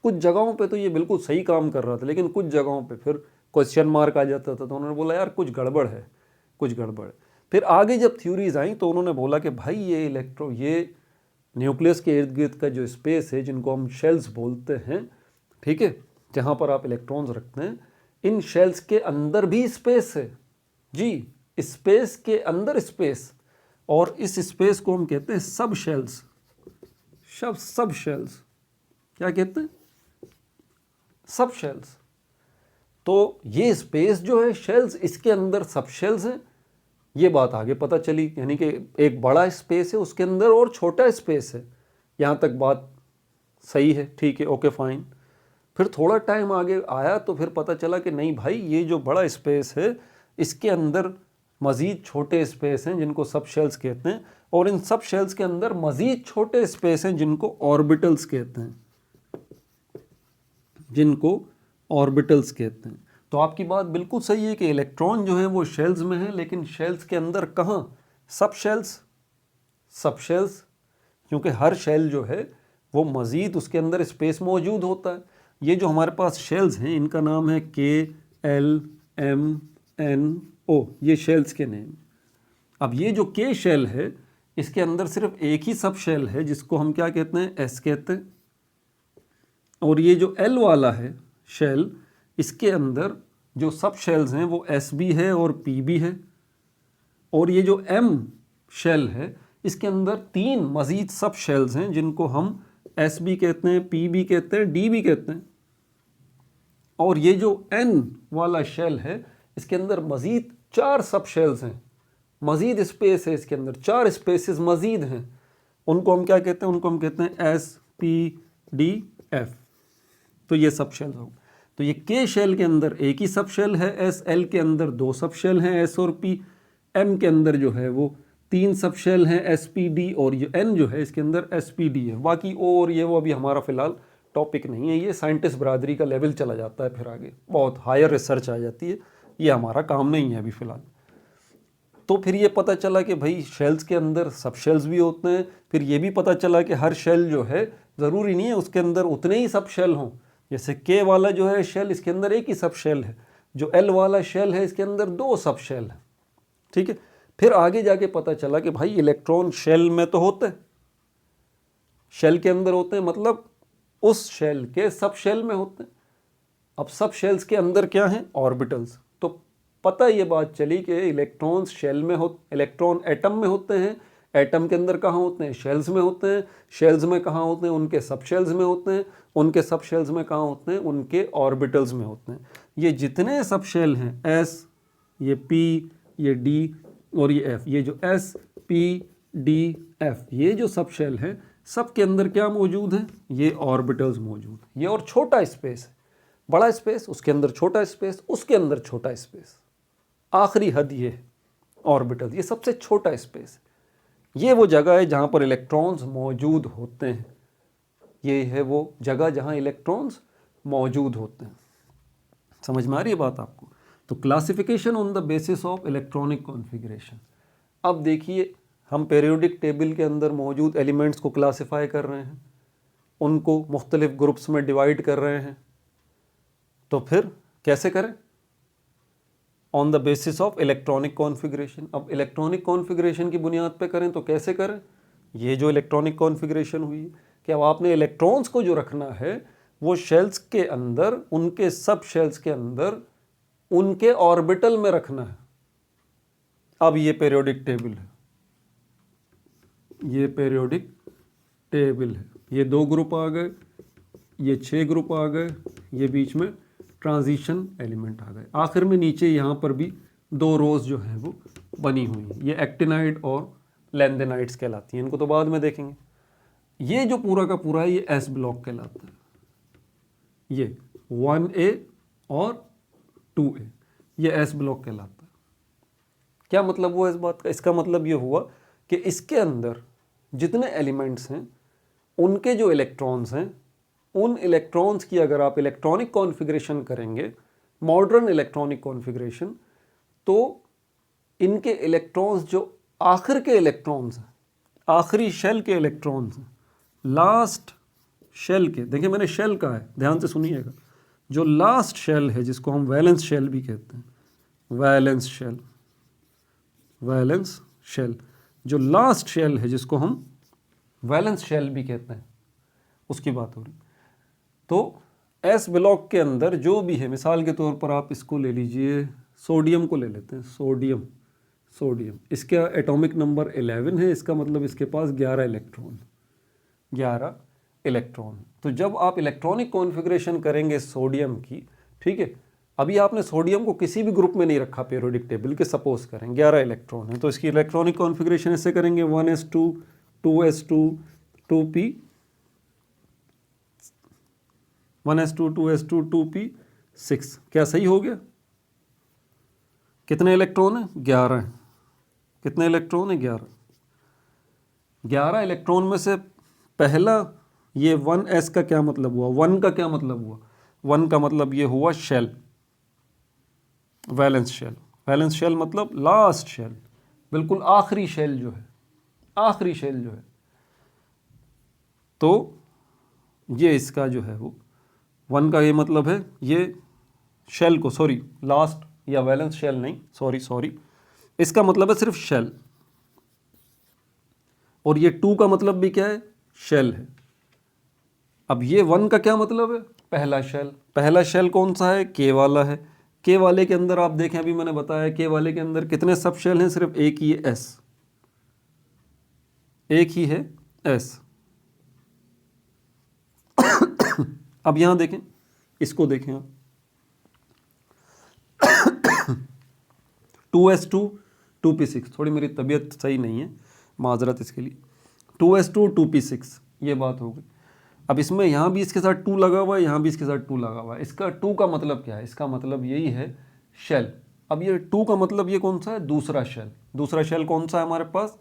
Speaker 1: कुछ जगहों पे तो ये बिल्कुल सही काम कर रहा था, लेकिन कुछ जगहों पे फिर क्वेश्चन मार्क आ जाता था। तो उन्होंने बोला यार कुछ गड़बड़ है, कुछ गड़बड़ है। फिर आगे जब थ्योरीज आई तो उन्होंने बोला कि भाई ये न्यूक्लियस के इर्द गिर्द का जो स्पेस है, जिनको हम शेल्स बोलते हैं, ठीक है, जहाँ पर आप इलेक्ट्रॉन्स रखते हैं, इन शेल्स के अंदर भी स्पेस है। जी, स्पेस के अंदर स्पेस, और इस स्पेस को हम कहते हैं सब शेल्स। सब शेल्स क्या कहते हैं? सब शेल्स। तो ये स्पेस जो है शेल्स, इसके अंदर सब शेल्स हैं। ये बात आगे पता चली, यानी कि एक बड़ा स्पेस है उसके अंदर और छोटा स्पेस है। यहाँ तक बात सही है, ठीक है, ओके फाइन। फिर थोड़ा टाइम आगे आया तो फिर पता चला कि नहीं भाई, ये जो बड़ा स्पेस है इसके अंदर मज़ीद छोटे स्पेस हैं जिनको सब शेल्स कहते हैं, और इन सब शेल्स के अंदर मज़ीद छोटे स्पेस हैं जिनको ऑर्बिटल्स कहते हैं, जिनको ऑर्बिटल्स कहते हैं। तो आपकी बात बिल्कुल सही है कि इलेक्ट्रॉन जो है वो शेल्स में है, लेकिन शेल्स के अंदर कहाँ? सब शेल्स, सब शेल्स, क्योंकि हर शेल जो है वो मज़ीद उसके अंदर स्पेस मौजूद होता है। ये जो हमारे पास शेल्स हैं इनका नाम है KLMNO, ये शेल्स के नेम। अब ये जो K शेल है इसके अंदर सिर्फ एक ही सब शेल है जिसको हम क्या कहते हैं? S कहते हैं। और ये जो L वाला है शेल, इसके अंदर जो सब शेल्स हैं वो S भी है और P भी है। और ये जो M शेल है इसके अंदर 3 मज़ीद सब शेल्स हैं जिनको हम S भी कहते हैं, P भी कहते हैं, D भी कहते हैं। और ये जो N वाला शेल है इसके अंदर मज़ीद 4 सब शेल्स हैं, मज़ीद स्पेस है इसके अंदर, 4 स्पेसेस मज़ीद हैं। उनको हम क्या कहते हैं? उनको हम कहते हैं SPDF। तो ये सब शेल हो। तो ये K शेल के अंदर एक ही सब शेल है S, L के अंदर 2 सब शेल हैं S और P, M के अंदर जो है वो 3 सब शेल हैं SPD, और ये N जो है इसके अंदर SPD है। बाकी O और ये वो अभी हमारा फ़िलहाल टॉपिक नहीं है, ये साइंटिस्ट बरादरी का लेवल चला जाता है, फिर आगे बहुत हायर रिसर्च आ जाती है, ये हमारा काम नहीं है अभी फ़िलहाल। तो फिर ये पता चला कि भाई शेल्स के अंदर सब शेल्स भी होते हैं। फिर ये भी पता चला कि हर शेल जो है ज़रूरी नहीं है उसके अंदर उतने ही सब शेल हों। जैसे K वाला जो है शेल, इसके अंदर एक ही सब शेल है, जो L वाला शेल है इसके अंदर 2 सब शेल है, ठीक है। फिर आगे जाके पता चला कि भाई इलेक्ट्रॉन शेल में तो होते हैं, शेल के अंदर होते हैं, मतलब उस शेल के सब शेल में होते हैं। अब सब शेल्स के अंदर क्या हैं? ऑर्बिटल्स। तो पता ये बात चली कि इलेक्ट्रॉन्स शेल में इलेक्ट्रॉन एटम में होते हैं, एटम के अंदर कहाँ होते हैं? शेल्स में होते हैं, शेल्स में कहाँ होते हैं? उनके सब शेल्स में होते हैं, उनके सब शेल्स में कहाँ होते हैं? उनके ऑर्बिटल्स में होते हैं। ये जितने सब शेल हैं S, ये P, ये D और ये F, ये जो S, P, D, F, ये जो सब शेल हैं सब के अंदर क्या मौजूद है? ये ऑर्बिटल्स मौजूद है। ये और छोटा स्पेस है, बड़ा स्पेस, उसके अंदर छोटा स्पेस, उसके अंदर छोटा स्पेस, आखिरी हद ये है ऑर्बिटल, ये सबसे छोटा स्पेस है। ये वो जगह है जहाँ पर इलेक्ट्रॉन्स मौजूद होते हैं, ये है वो जगह जहाँ इलेक्ट्रॉन्स मौजूद होते हैं। समझ में आ रही है बात आपको? तो classification on the basis of electronic configuration. अब देखिए हम पीरियोडिक टेबल के अंदर मौजूद एलिमेंट्स को क्लासिफाई कर रहे हैं, उनको मुख्तलिफ ग्रुप्स में डिवाइड कर रहे हैं। तो फिर कैसे करें? On the basis of electronic configuration. अब इलेक्ट्रॉनिक कॉन्फ़िगरेशन की बुनियाद पे करें तो कैसे करें? ये जो इलेक्ट्रॉनिक कॉन्फ़िगरेशन हुई है कि अब आपने इलेक्ट्रॉन्स को जो रखना है वो शेल्स के अंदर, उनके सब शेल्स के अंदर, उनके ऑर्बिटल में रखना है। अब ये पीरियोडिक टेबल है, ये पीरियोडिक टेबल है। ये 2 ग्रुप आ गए, ये 6 ग्रुप आ गए, ये बीच में ट्रांजिशन एलिमेंट आ गए। आखिर में नीचे यहाँ पर भी 2 रोज जो हैं वो बनी हुई हैं, ये एक्टिनाइड और लैंथेनाइड्स कहलाती हैं, इनको तो बाद में देखेंगे। ये जो पूरा का पूरा है ये S ब्लॉक कहलाता है, ये 1A और 2A, ये S ब्लॉक कहलाता है। क्या मतलब हुआ इस बात का? इसका मतलब ये हुआ कि इसके अंदर जितने एलिमेंट्स हैं उनके जो इलेक्ट्रॉन्स हैं, उन इलेक्ट्रॉन्स की अगर आप इलेक्ट्रॉनिक कॉन्फ़िगरेशन करेंगे, मॉडर्न इलेक्ट्रॉनिक कॉन्फ़िगरेशन, तो इनके इलेक्ट्रॉन्स जो आखिर के इलेक्ट्रॉन्स हैं, आखिरी शेल के इलेक्ट्रॉन्स हैं, लास्ट शेल के, देखिए मैंने शेल कहा है, ध्यान से सुनिएगा, जो लास्ट शेल है जिसको हम वैलेंस शेल भी कहते हैं, वैलेंस शेल, वैलेंस शेल, जो लास्ट शेल है जिसको हम वैलेंस शेल भी कहते हैं, उसकी बात हो रही। तो S ब्लॉक के अंदर जो भी है, मिसाल के तौर पर आप इसको ले लीजिए, सोडियम को ले लेते हैं, सोडियम, सोडियम, इसका एटॉमिक नंबर 11 है, इसका मतलब इसके पास 11 इलेक्ट्रॉन, 11 इलेक्ट्रॉन। तो जब आप इलेक्ट्रॉनिक कॉन्फ़िगरेशन करेंगे सोडियम की, ठीक है, अभी आपने सोडियम को किसी भी ग्रुप में नहीं रखा पीरियोडिक टेबल के, सपोज करें 11 इलेक्ट्रॉन है, तो इसकी इलेक्ट्रॉनिक कॉन्फ़िगरेशन ऐसे करेंगे 1s2 2s2 2p 1s2 2s2 2p6, क्या सही हो गया? कितने इलेक्ट्रॉन है? 11 है। कितने इलेक्ट्रॉन है? 11। 11 इलेक्ट्रॉन में से पहला ये 1s का क्या मतलब हुआ? 1 का क्या मतलब हुआ? 1 का मतलब ये हुआ shell, valence shell. Valence shell मतलब लास्ट शेल, बिल्कुल आखिरी शेल जो है, आखिरी शेल जो है। तो ये इसका जो है वो 1 का ये मतलब है ये शेल को, सॉरी लास्ट या वैलेंस शेल नहीं, सॉरी, इसका मतलब है सिर्फ शेल। और ये 2 का मतलब भी क्या है? शेल है। अब ये 1 का क्या मतलब है? पहला शेल। पहला शेल कौन सा है? के वाला है। के वाले के अंदर आप देखें, अभी मैंने बताया के वाले के अंदर कितने सब शेल हैं? सिर्फ एक ही है, एस, एक ही है एस। अब यहां देखें, इसको देखें आप, 2s2 2p6, थोड़ी मेरी तबीयत सही नहीं है, माजरत इसके लिए। 2s2 2p6, ये बात हो गई। अब इसमें यहाँ भी इसके साथ 2 लगा हुआ है, यहाँ भी इसके साथ 2 लगा हुआ है। इसका 2 का मतलब क्या है? इसका मतलब यही है शेल। अब ये 2 का मतलब ये कौन सा है? दूसरा शेल। दूसरा शेल कौन सा है हमारे पास?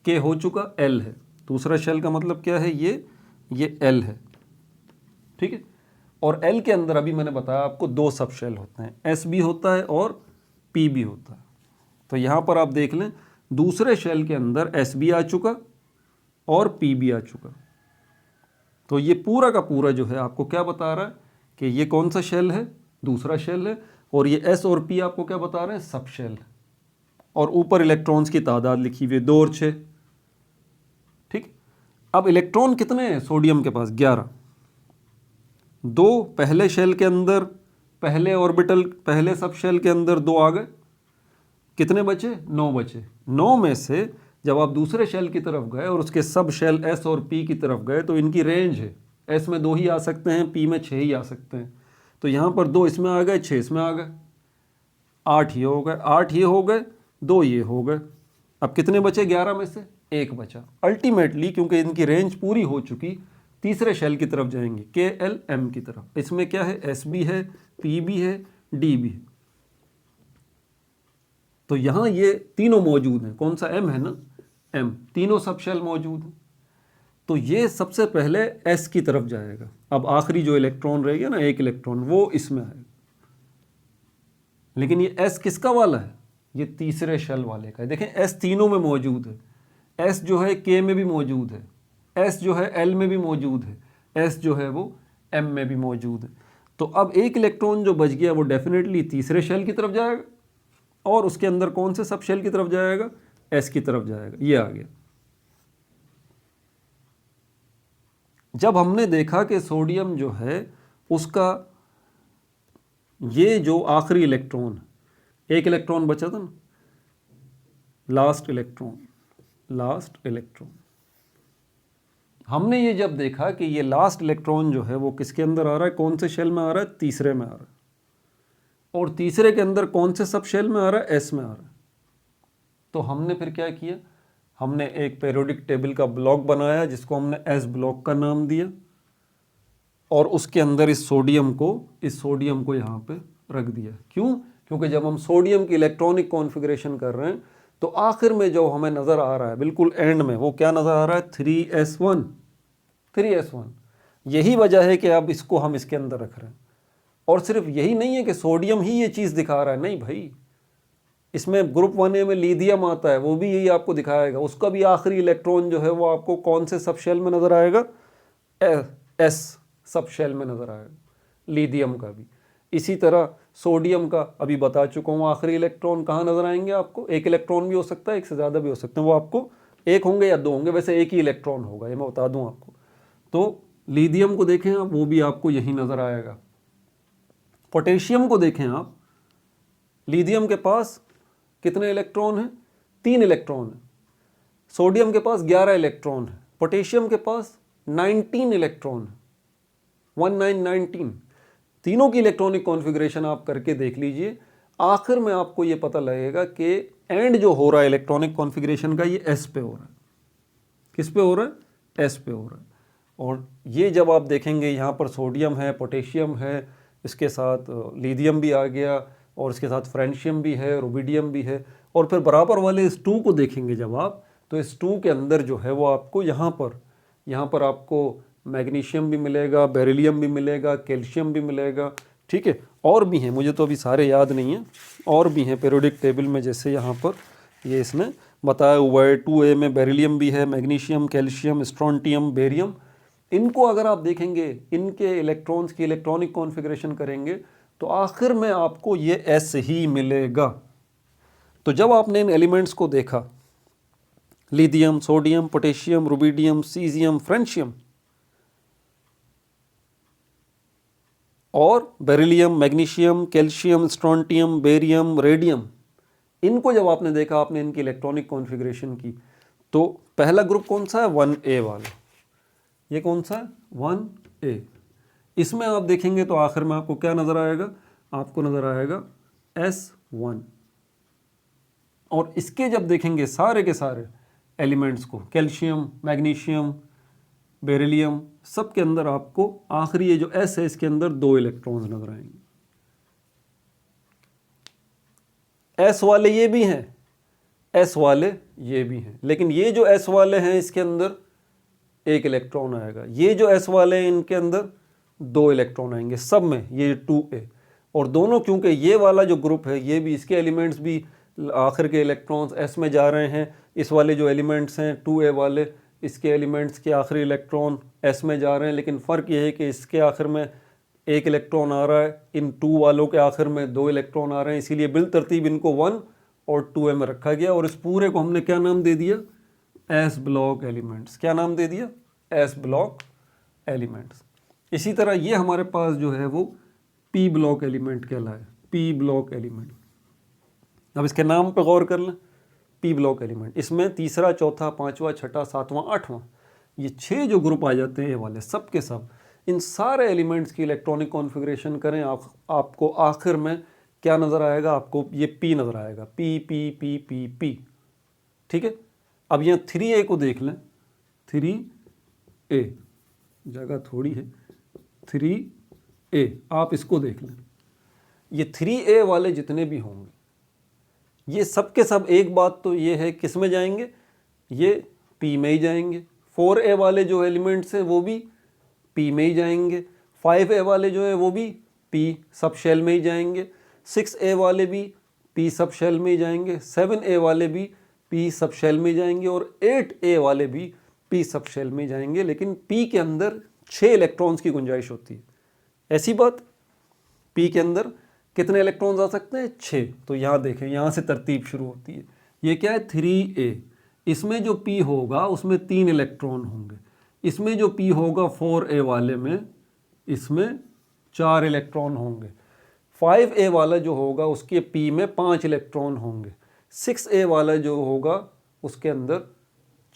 Speaker 1: के हो चुका, एल है। दूसरा शेल का मतलब क्या है? ये एल है, ठीक है। और एल के अंदर अभी मैंने बताया आपको 2 सब शेल होते हैं, एस भी होता है और पी भी होता है। तो यहाँ पर आप देख लें, दूसरे शेल के अंदर एस भी आ चुका और पी भी आ चुका। तो ये पूरा का पूरा जो है आपको क्या बता रहा है कि ये कौन सा शेल है? दूसरा शेल है। और ये एस और पी आपको क्या बता रहे हैं? सब शेल है। और ऊपर इलेक्ट्रॉन्स की तादाद लिखी हुई है 2 और 6, ठीक। अब इलेक्ट्रॉन कितने हैं सोडियम के पास? 11। 2 पहले शेल के अंदर, पहले ऑर्बिटल, पहले सब शेल के अंदर 2 आ गए। कितने बचे? 9 बचे। 9 में से जब आप दूसरे शेल की तरफ गए और उसके सब शेल एस और पी की तरफ गए तो इनकी रेंज है, एस में 2 ही आ सकते हैं, पी में 6 ही आ सकते हैं। तो यहाँ पर 2 इसमें आ गए, 6 इसमें आ गए, 8 ये हो गए, 8 ये हो गए, 2 ये हो गए। अब कितने बचे? 11 में से 1 बचा। अल्टीमेटली क्योंकि इनकी रेंज पूरी हो चुकी, तीसरे शेल की तरफ जाएंगे, के एल एम की तरफ। इसमें क्या है? एस भी है, पी भी है, डी भी है। तो यहां ये तीनों मौजूद हैं। कौन सा? एम है ना, एम। तीनों सब शेल मौजूद हैं। तो ये सबसे पहले एस की तरफ जाएगा। अब आखिरी जो इलेक्ट्रॉन रहेगा ना, 1 इलेक्ट्रॉन, वो इसमें आएगा। लेकिन ये एस किसका वाला है? ये तीसरे शेल वाले का है। देखें, एस तीनों में मौजूद है। एस जो है के में भी मौजूद है, एस जो है एल में भी मौजूद है, एस जो है वो एम में भी मौजूद है। तो अब 1 इलेक्ट्रॉन जो बच गया वो डेफिनेटली तीसरे शेल की तरफ जाएगा। और उसके अंदर कौन से सब शेल की तरफ जाएगा? एस की तरफ जाएगा। ये आ गया। जब हमने देखा कि सोडियम जो है उसका ये जो आखिरी इलेक्ट्रॉन, 1 इलेक्ट्रॉन बचा था ना, लास्ट इलेक्ट्रॉन, हमने ये जब देखा कि ये लास्ट इलेक्ट्रॉन जो है वो किसके अंदर आ रहा है? कौन से शेल में आ रहा है? तीसरे में आ रहा है। और तीसरे के अंदर कौन से सब शेल में आ रहा है? एस में आ रहा है। तो हमने फिर क्या किया? हमने एक पेरियोडिक टेबल का ब्लॉक बनाया जिसको हमने एस ब्लॉक का नाम दिया, और उसके अंदर इस सोडियम को यहाँ पे रख दिया। क्यों? क्योंकि जब हम सोडियम की इलेक्ट्रॉनिक कॉन्फ़िगरेशन कर रहे हैं तो आखिर में जो हमें नज़र आ रहा है, बिल्कुल एंड में, वो क्या नज़र आ रहा है? 3s1। यही वजह है कि अब इसको हम इसके अंदर रख रहे हैं। और सिर्फ यही नहीं है कि सोडियम ही ये चीज़ दिखा रहा है, नहीं भाई, इसमें ग्रुप 1A में लिथियम आता है, वो भी यही आपको दिखाएगा। उसका भी आखिरी इलेक्ट्रॉन जो है वो आपको कौन से सब शेल में नज़र आएगा? एस सब शेल में नज़र आएगा, लिथियम का भी। इसी तरह सोडियम का अभी बता चुका हूँ, आखिरी इलेक्ट्रॉन कहाँ नज़र आएंगे आपको? 1 इलेक्ट्रॉन भी हो सकता है, 1 से ज़्यादा भी हो सकते हैं, वो आपको 1 होंगे या 2 होंगे, वैसे 1 ही इलेक्ट्रॉन होगा, ये मैं बता दूँ आपको। तो लिथियम को देखें आप, वो भी आपको यही नज़र आएगा। पोटेशियम को देखें आप, लिथियम के पास कितने इलेक्ट्रॉन हैं? 3 इलेक्ट्रॉन है। सोडियम के पास 11 इलेक्ट्रॉन है। पोटेशियम के पास 19 इलेक्ट्रॉन है, 1919। तीनों की इलेक्ट्रॉनिक कॉन्फ़िगरेशन आप करके देख लीजिए। आखिर में आपको ये पता लगेगा कि एंड जो हो रहा है इलेक्ट्रॉनिक कॉन्फ़िगरेशन का, ये एस पे हो रहा है। किस पे हो रहा है? एस पे हो रहा है। और ये जब आप देखेंगे यहाँ पर सोडियम है, पोटेशियम है, इसके साथ लिथियम भी आ गया और इसके साथ फ्रेंशियम भी है, रुबिडियम भी है, और फिर बराबर वाले इस 2 को देखेंगे जब आप, तो इस 2 के अंदर जो है वो आपको यहाँ पर आपको मैग्नीशियम भी मिलेगा, बेरिलियम भी मिलेगा, कैल्शियम भी मिलेगा, ठीक है। और भी हैं, मुझे तो अभी सारे याद नहीं हैं, और भी हैं पीरियोडिक टेबल में, जैसे यहाँ पर ये इसने बताया हुआ है 2A में बेरिलियम भी है, मैग्नीशियम, कैल्शियम, स्ट्रोंटियम, बेरियम। इनको अगर आप देखेंगे, इनके इलेक्ट्रॉन्स की इलेक्ट्रॉनिक कॉन्फ़िगरेशन करेंगे तो आखिर में आपको ये S ही मिलेगा। तो जब आपने इन एलिमेंट्स को देखा, lithium, sodium, potassium, rubidium, caesium, francium और beryllium, magnesium, calcium, strontium, barium, radium, इनको जब आपने देखा, आपने इनकी इलेक्ट्रॉनिक कॉन्फ़िगरेशन की, तो पहला ग्रुप कौन सा है? 1A वाला। ये कौन सा है? 1A। इसमें आप देखेंगे तो आखिर में आपको क्या नज़र आएगा? आपको नज़र आएगा S1। और इसके जब देखेंगे सारे के सारे एलिमेंट्स को, कैल्शियम, मैग्नीशियम, बेरिलियम, सब के अंदर आपको आखिरी ये जो S है इसके अंदर 2 इलेक्ट्रॉन्स नजर आएंगे। S वाले ये भी हैं, S वाले ये भी हैं, लेकिन ये जो S वाले हैं इसके अंदर 1 इलेक्ट्रॉन आएगा, ये जो S वाले हैं इनके अंदर 2 इलेक्ट्रॉन आएंगे सब में, ये 2A। और दोनों, क्योंकि ये वाला जो ग्रुप है ये भी, इसके एलिमेंट्स भी आखिर के इलेक्ट्रॉन्स S में जा रहे हैं, इस वाले जो एलिमेंट्स हैं 2A वाले, इसके एलिमेंट्स के आखिरी इलेक्ट्रॉन S में जा रहे हैं, लेकिन फ़र्क ये है कि इसके आखिर में 1 इलेक्ट्रॉन आ रहा है, इन 2 वालों के आखिर में 2 इलेक्ट्रॉन आ रहे हैं, इसीलिए बिल तरतीब इनको 1 और 2A में रखा गया। और इस पूरे को हमने क्या नाम दे दिया? S block elements. क्या नाम दे दिया? S block elements. इसी तरह ये हमारे पास जो है वो P ब्लॉक एलिमेंट कहलाए, P ब्लॉक एलिमेंट। अब इसके नाम पे गौर कर लें, P ब्लॉक एलिमेंट, इसमें तीसरा, चौथा, पांचवा, छठा, सातवां, आठवां, ये 6 जो ग्रुप आ जाते हैं ये वाले सब के सब, इन सारे एलिमेंट्स की इलेक्ट्रॉनिक कॉन्फ़िगरेशन करें, आपको आखिर में क्या नज़र आएगा? आपको ये P नज़र आएगा, P P P P P, ठीक है। अब यहाँ 3A को देख लें, 3A जगह थोड़ी है, 3A आप इसको देख लें, ये 3A वाले जितने भी होंगे ये सब के सब, एक बात तो ये है किस में जाएंगे? ये P में ही जाएंगे। 4A वाले जो एलिमेंट्स हैं वो भी P में ही जाएंगे। 5A वाले जो है वो भी P सब शेल में ही जाएंगे। 6A वाले भी P सब शेल में ही जाएंगे। 7A वाले भी P सब शेल में जाएंगे और 8A वाले भी P सब शेल में जाएंगे, लेकिन P के अंदर 6 इलेक्ट्रॉन्स की गुंजाइश होती है। ऐसी बात, P के अंदर कितने इलेक्ट्रॉन्स आ सकते हैं? 6। तो यहाँ देखें, यहाँ से तरतीब शुरू होती है। ये क्या है? 3A। इसमें जो P होगा उसमें 3 इलेक्ट्रॉन होंगे, इसमें जो P होगा 4A वाले में, इसमें 4 इलेक्ट्रॉन होंगे। 5A वाला जो होगा उसके P में 5 इलेक्ट्रॉन होंगे। 6A वाला जो होगा उसके अंदर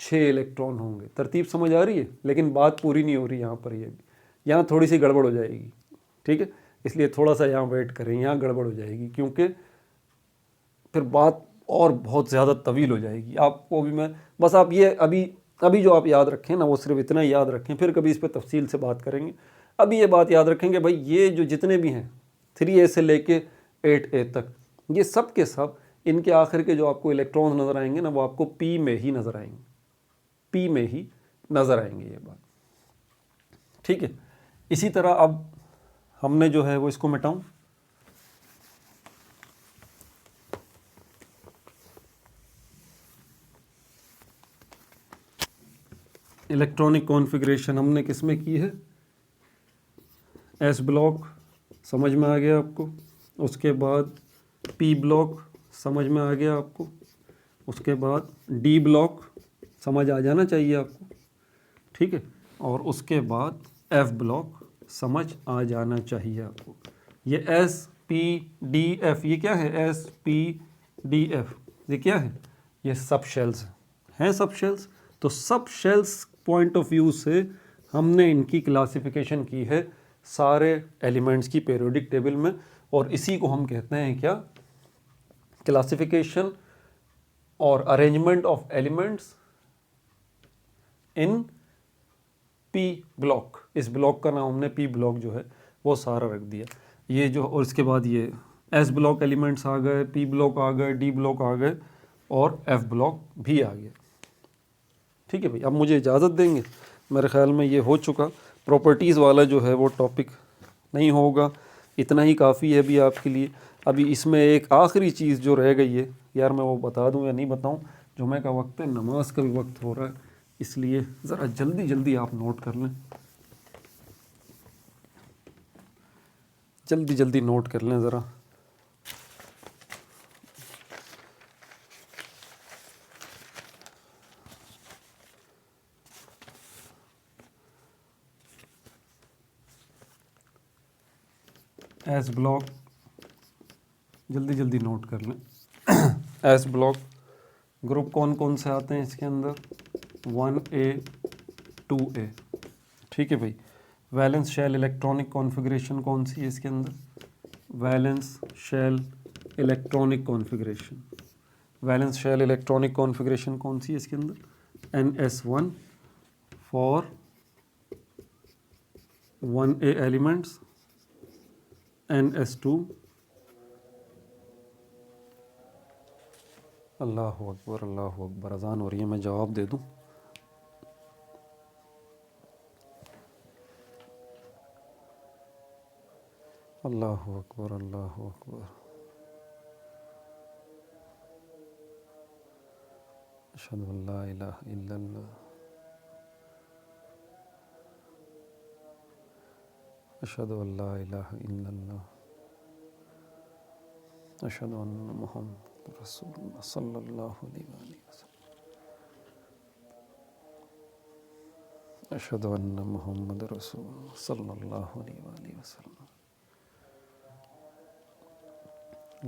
Speaker 1: 6 इलेक्ट्रॉन होंगे। तरतीब समझ आ रही है? लेकिन बात पूरी नहीं हो रही यहाँ पर, ये भी यहाँ थोड़ी सी गड़बड़ हो जाएगी, ठीक है। इसलिए थोड़ा सा यहाँ वेट करें, यहाँ गड़बड़ हो जाएगी क्योंकि फिर बात और बहुत ज़्यादा तवील हो जाएगी। आपको भी मैं बस, आप ये अभी जो आप याद रखें ना, वो सिर्फ इतना ही याद रखें, फिर कभी इस पर तफसील से बात करेंगे। अभी ये बात याद रखेंगे भाई, ये जो जितने भी हैं 3A से लेके 8A तक, ये सब के सब, इनके आखिर के जो आपको इलेक्ट्रॉन्स नज़र आएंगे ना, वो आपको P में ही नज़र आएंगे, P में ही नज़र आएंगे, ये बात ठीक है। इसी तरह अब हमने जो है वो इसको मिटाऊं, इलेक्ट्रॉनिक कॉन्फ़िगरेशन हमने किस में की है? S ब्लॉक समझ में आ गया आपको, उसके बाद P ब्लॉक समझ में आ गया आपको, उसके बाद D ब्लॉक समझ आ जाना चाहिए आपको, ठीक है, और उसके बाद F ब्लॉक समझ आ जाना चाहिए आपको। ये S P D F, ये क्या है? S P D F, ये क्या है? ये सब शेल्स हैं, सब शेल्स। तो सब शेल्स पॉइंट ऑफ व्यू से हमने इनकी क्लासिफिकेशन की है सारे एलिमेंट्स की पीरियोडिक टेबल में, और इसी को हम कहते हैं क्या? क्लासिफिकेशन और arrangement of elements in P block, इस ब्लॉक का नाम हमने पी ब्लॉक जो है वो सारा रख दिया। ये जो, और इसके बाद ये एस ब्लॉक एलिमेंट्स आ गए, पी ब्लॉक आ गए, डी ब्लॉक आ गए और एफ ब्लॉक भी आ गया। ठीक है भाई, अब मुझे इजाज़त देंगे, मेरे ख्याल में ये हो चुका। प्रॉपर्टीज़ वाला जो है वो टॉपिक नहीं होगा, इतना ही काफ़ी है अभी आपके लिए। अभी इसमें एक आखिरी चीज़ जो रह गई है यार, मैं वो बता दूं या नहीं बताऊं। जुमे का वक्त है, नमाज का भी वक्त हो रहा है, इसलिए ज़रा जल्दी जल्दी आप नोट कर लें, जल्दी जल्दी नोट कर लें ज़रा। एस ब्लॉक जल्दी जल्दी नोट कर लें। एस ब्लॉक ग्रुप कौन कौन से आते हैं इसके अंदर? 1A 2A। ठीक है भाई। वैलेंस शेल इलेक्ट्रॉनिक कॉन्फ़िगरेशन कौन सी है इसके अंदर? Valence shell electronic configuration, valence shell electronic configuration कौन सी है इसके अंदर? NS1 for 1A elements, NS2, अल्लाह अकबर अल्लाह अकबर, अज़ान हो रही है, मैं जवाब दे दूं। अल्लाह अकबर अल्लाह अकबर, अशहदु अल्ला इलाहा इल्लल्लाह, अशहदु अल्ला इलाहा इल्लल्लाह, अशहदु अन्ना मुहम्मद रसूलुल्लाह सल्लल्लाहु अलैहि वसल्लम, अशहदु अन्ना मुहम्मद रसूलुल्लाह सल्लल्लाहु अलैहि वसल्लम।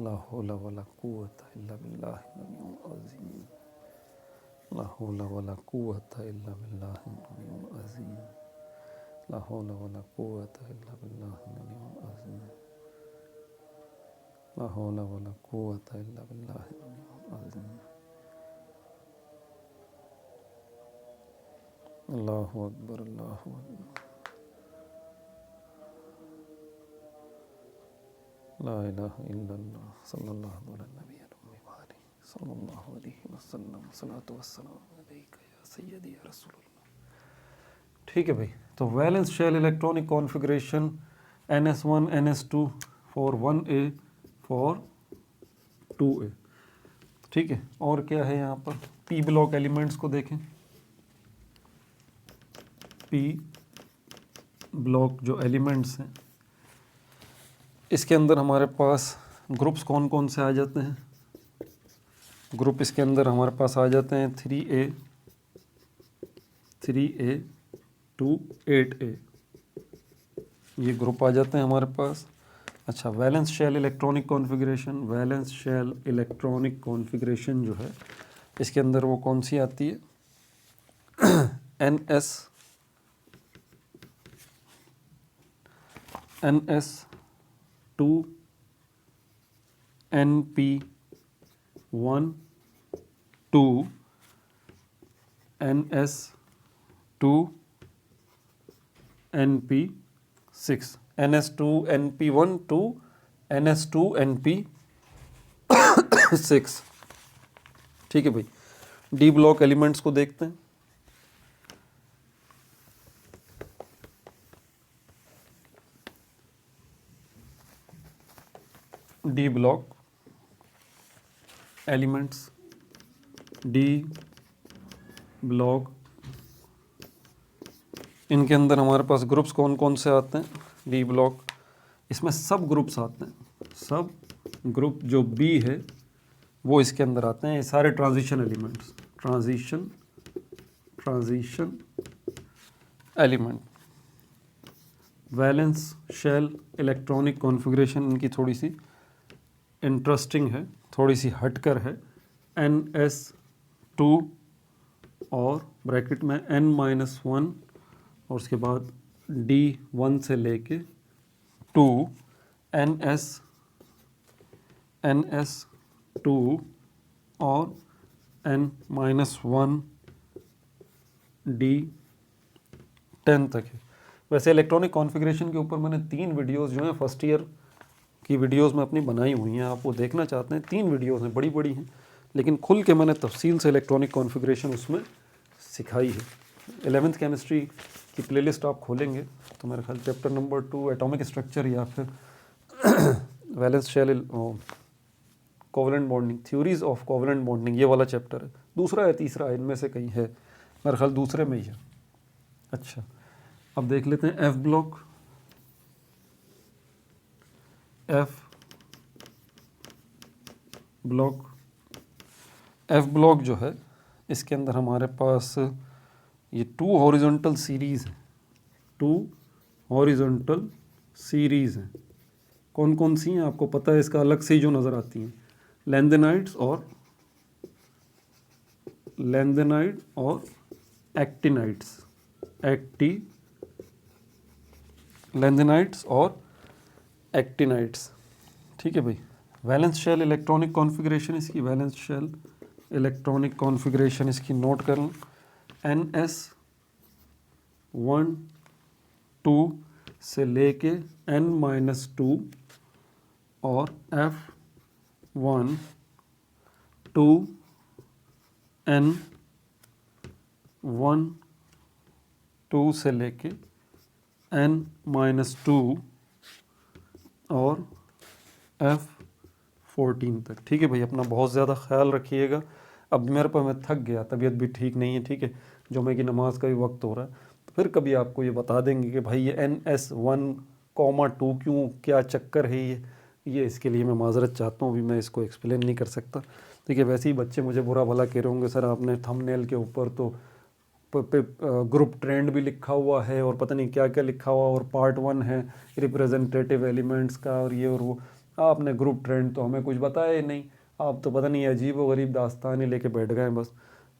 Speaker 1: ला हौला वला कुव्वता इल्ला बिल्लाहिल अलिय्यिल अज़ीम, ला हौला वला कुव्वता इल्ला बिल्लाहिल अलिय्यिल अज़ीम, ला हौला वला कुव्वता इल्ला बिल्लाहिल अलिय्यिल अज़ीम, ला हौला वला कुव्वता इल्ला बिल्लाहिल अलिय्यिल अज़ीम। अल्लाहु अकबर अल्लाहु अकबर, ला इलाहा इल्लल्लाह सल्लल्लाहु अलैहि वसल्लम, सल्लल्लाहु अलैका या सय्यदी या रसूलल्लाह। ठीक है भाई, तो valence shell electronic configuration NS1 NS2 for 1A for 2A। ठीक है, और क्या है यहाँ पर? पी ब्लॉक एलिमेंट्स को देखें। पी ब्लॉक जो एलिमेंट्स हैं, इसके अंदर हमारे पास ग्रुप्स कौन कौन से आ जाते हैं? ग्रुप इसके अंदर हमारे पास आ जाते हैं 3A to 8A, ये ग्रुप आ जाते हैं हमारे पास। अच्छा, valence shell electronic configuration, valence shell electronic configuration जो है इसके अंदर वो कौन सी आती है? NS2 NP1 to NS2 NP6, NS2 NP1 to NS2 NP6। ठीक है भाई, डी ब्लॉक एलिमेंट्स को देखते हैं। D block elements, D block, इनके अंदर हमारे पास ग्रुप्स कौन कौन से आते हैं? डी ब्लॉक, इसमें सब ग्रुप्स आते हैं, सब ग्रुप जो बी है वो इसके अंदर आते हैं। ये सारे transition elements, transition element. Valence shell electronic configuration इनकी थोड़ी सी इंटरेस्टिंग है, थोड़ी सी हटकर है। NS2 और ब्रैकेट में N-1 और उसके बाद D1 से लेके 2, NS2 और N-1 D 10 तक है। वैसे इलेक्ट्रॉनिक कॉन्फ़िगरेशन के ऊपर मैंने 3 वीडियोस जो हैं फर्स्ट ईयर की वीडियोस में अपनी बनाई हुई हैं, आप वो देखना चाहते हैं 3 वीडियोस हैं, बड़ी बड़ी हैं, लेकिन खुल के मैंने तफसील से इलेक्ट्रॉनिक कॉन्फ़िगरेशन उसमें सिखाई है। 11th केमिस्ट्री की प्लेलिस्ट आप खोलेंगे तो मेरे ख्याल चैप्टर नंबर 2 एटॉमिक स्ट्रक्चर या फिर valence shell covalent bonding, theories of covalent bonding, ये वाला चैप्टर है। दूसरा या तीसरा है, इनमें से कहीं है, मेरे ख्याल दूसरे में ही है। अच्छा, अब देख लेते हैं एफ ब्लॉक। एफ ब्लॉक जो है इसके अंदर हमारे पास ये 2 हॉरिजॉन्टल सीरीज़ हैं, 2 हॉरिजॉन्टल सीरीज़ हैं। कौन कौन सी हैं आपको पता है, इसका अलग से ही जो नज़र आती हैं, लैंथेनाइड्स और एक्टिनाइड्स, लैंथेनाइड्स और एक्टिनाइड्स। ठीक है भाई। वैलेंस शेल इलेक्ट्रॉनिक कॉन्फ़िगरेशन इसकी, वैलेंस शेल इलेक्ट्रॉनिक कॉन्फ़िगरेशन इसकी नोट कर लें, NS1 2 से लेके N-2 और F1 2 N1 2 से लेके N-2 और F14 तक। ठीक है भाई, अपना बहुत ज़्यादा ख्याल रखिएगा। अब मेरे पर मैं थक गया, तबीयत भी ठीक नहीं है, ठीक है, जुमे की नमाज का भी वक्त हो रहा है, तो फिर कभी आपको ये बता देंगे कि भाई ये NS1,2 क्यों, क्या चक्कर है ये इसके लिए मैं माजरत चाहता हूँ, अभी मैं इसको एक्सप्लेन नहीं कर सकता। ठीक है, वैसे ही बच्चे मुझे बुरा भला कह रहे होंगे, सर आपने थंबनेल के ऊपर तो ग्रुप ट्रेंड भी लिखा हुआ है और पता नहीं क्या क्या लिखा हुआ, और पार्ट 1 है रिप्रेजेंटेटिव एलिमेंट्स का और ये और वो, आपने ग्रुप ट्रेंड तो हमें कुछ बताया ही नहीं, आप तो पता नहीं अजीब व गरीब दास्तान ही लेके बैठ गए बस।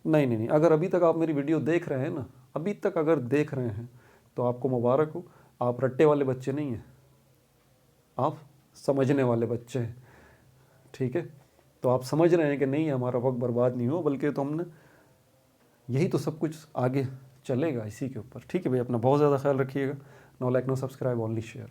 Speaker 1: नहीं, अगर अभी तक आप मेरी वीडियो देख रहे हैं ना, अभी तक अगर देख रहे हैं तो आपको मुबारक हो, आप रट्टे वाले बच्चे नहीं हैं, आप समझने वाले बच्चे हैं। ठीक है, तो आप समझ रहे हैं कि नहीं हमारा वक्त बर्बाद नहीं हो, बल्कि तो हमने यही तो सब कुछ आगे चलेगा इसी के ऊपर। ठीक है भाई, अपना बहुत ज़्यादा ख्याल रखिएगा। No like no subscribe, only share.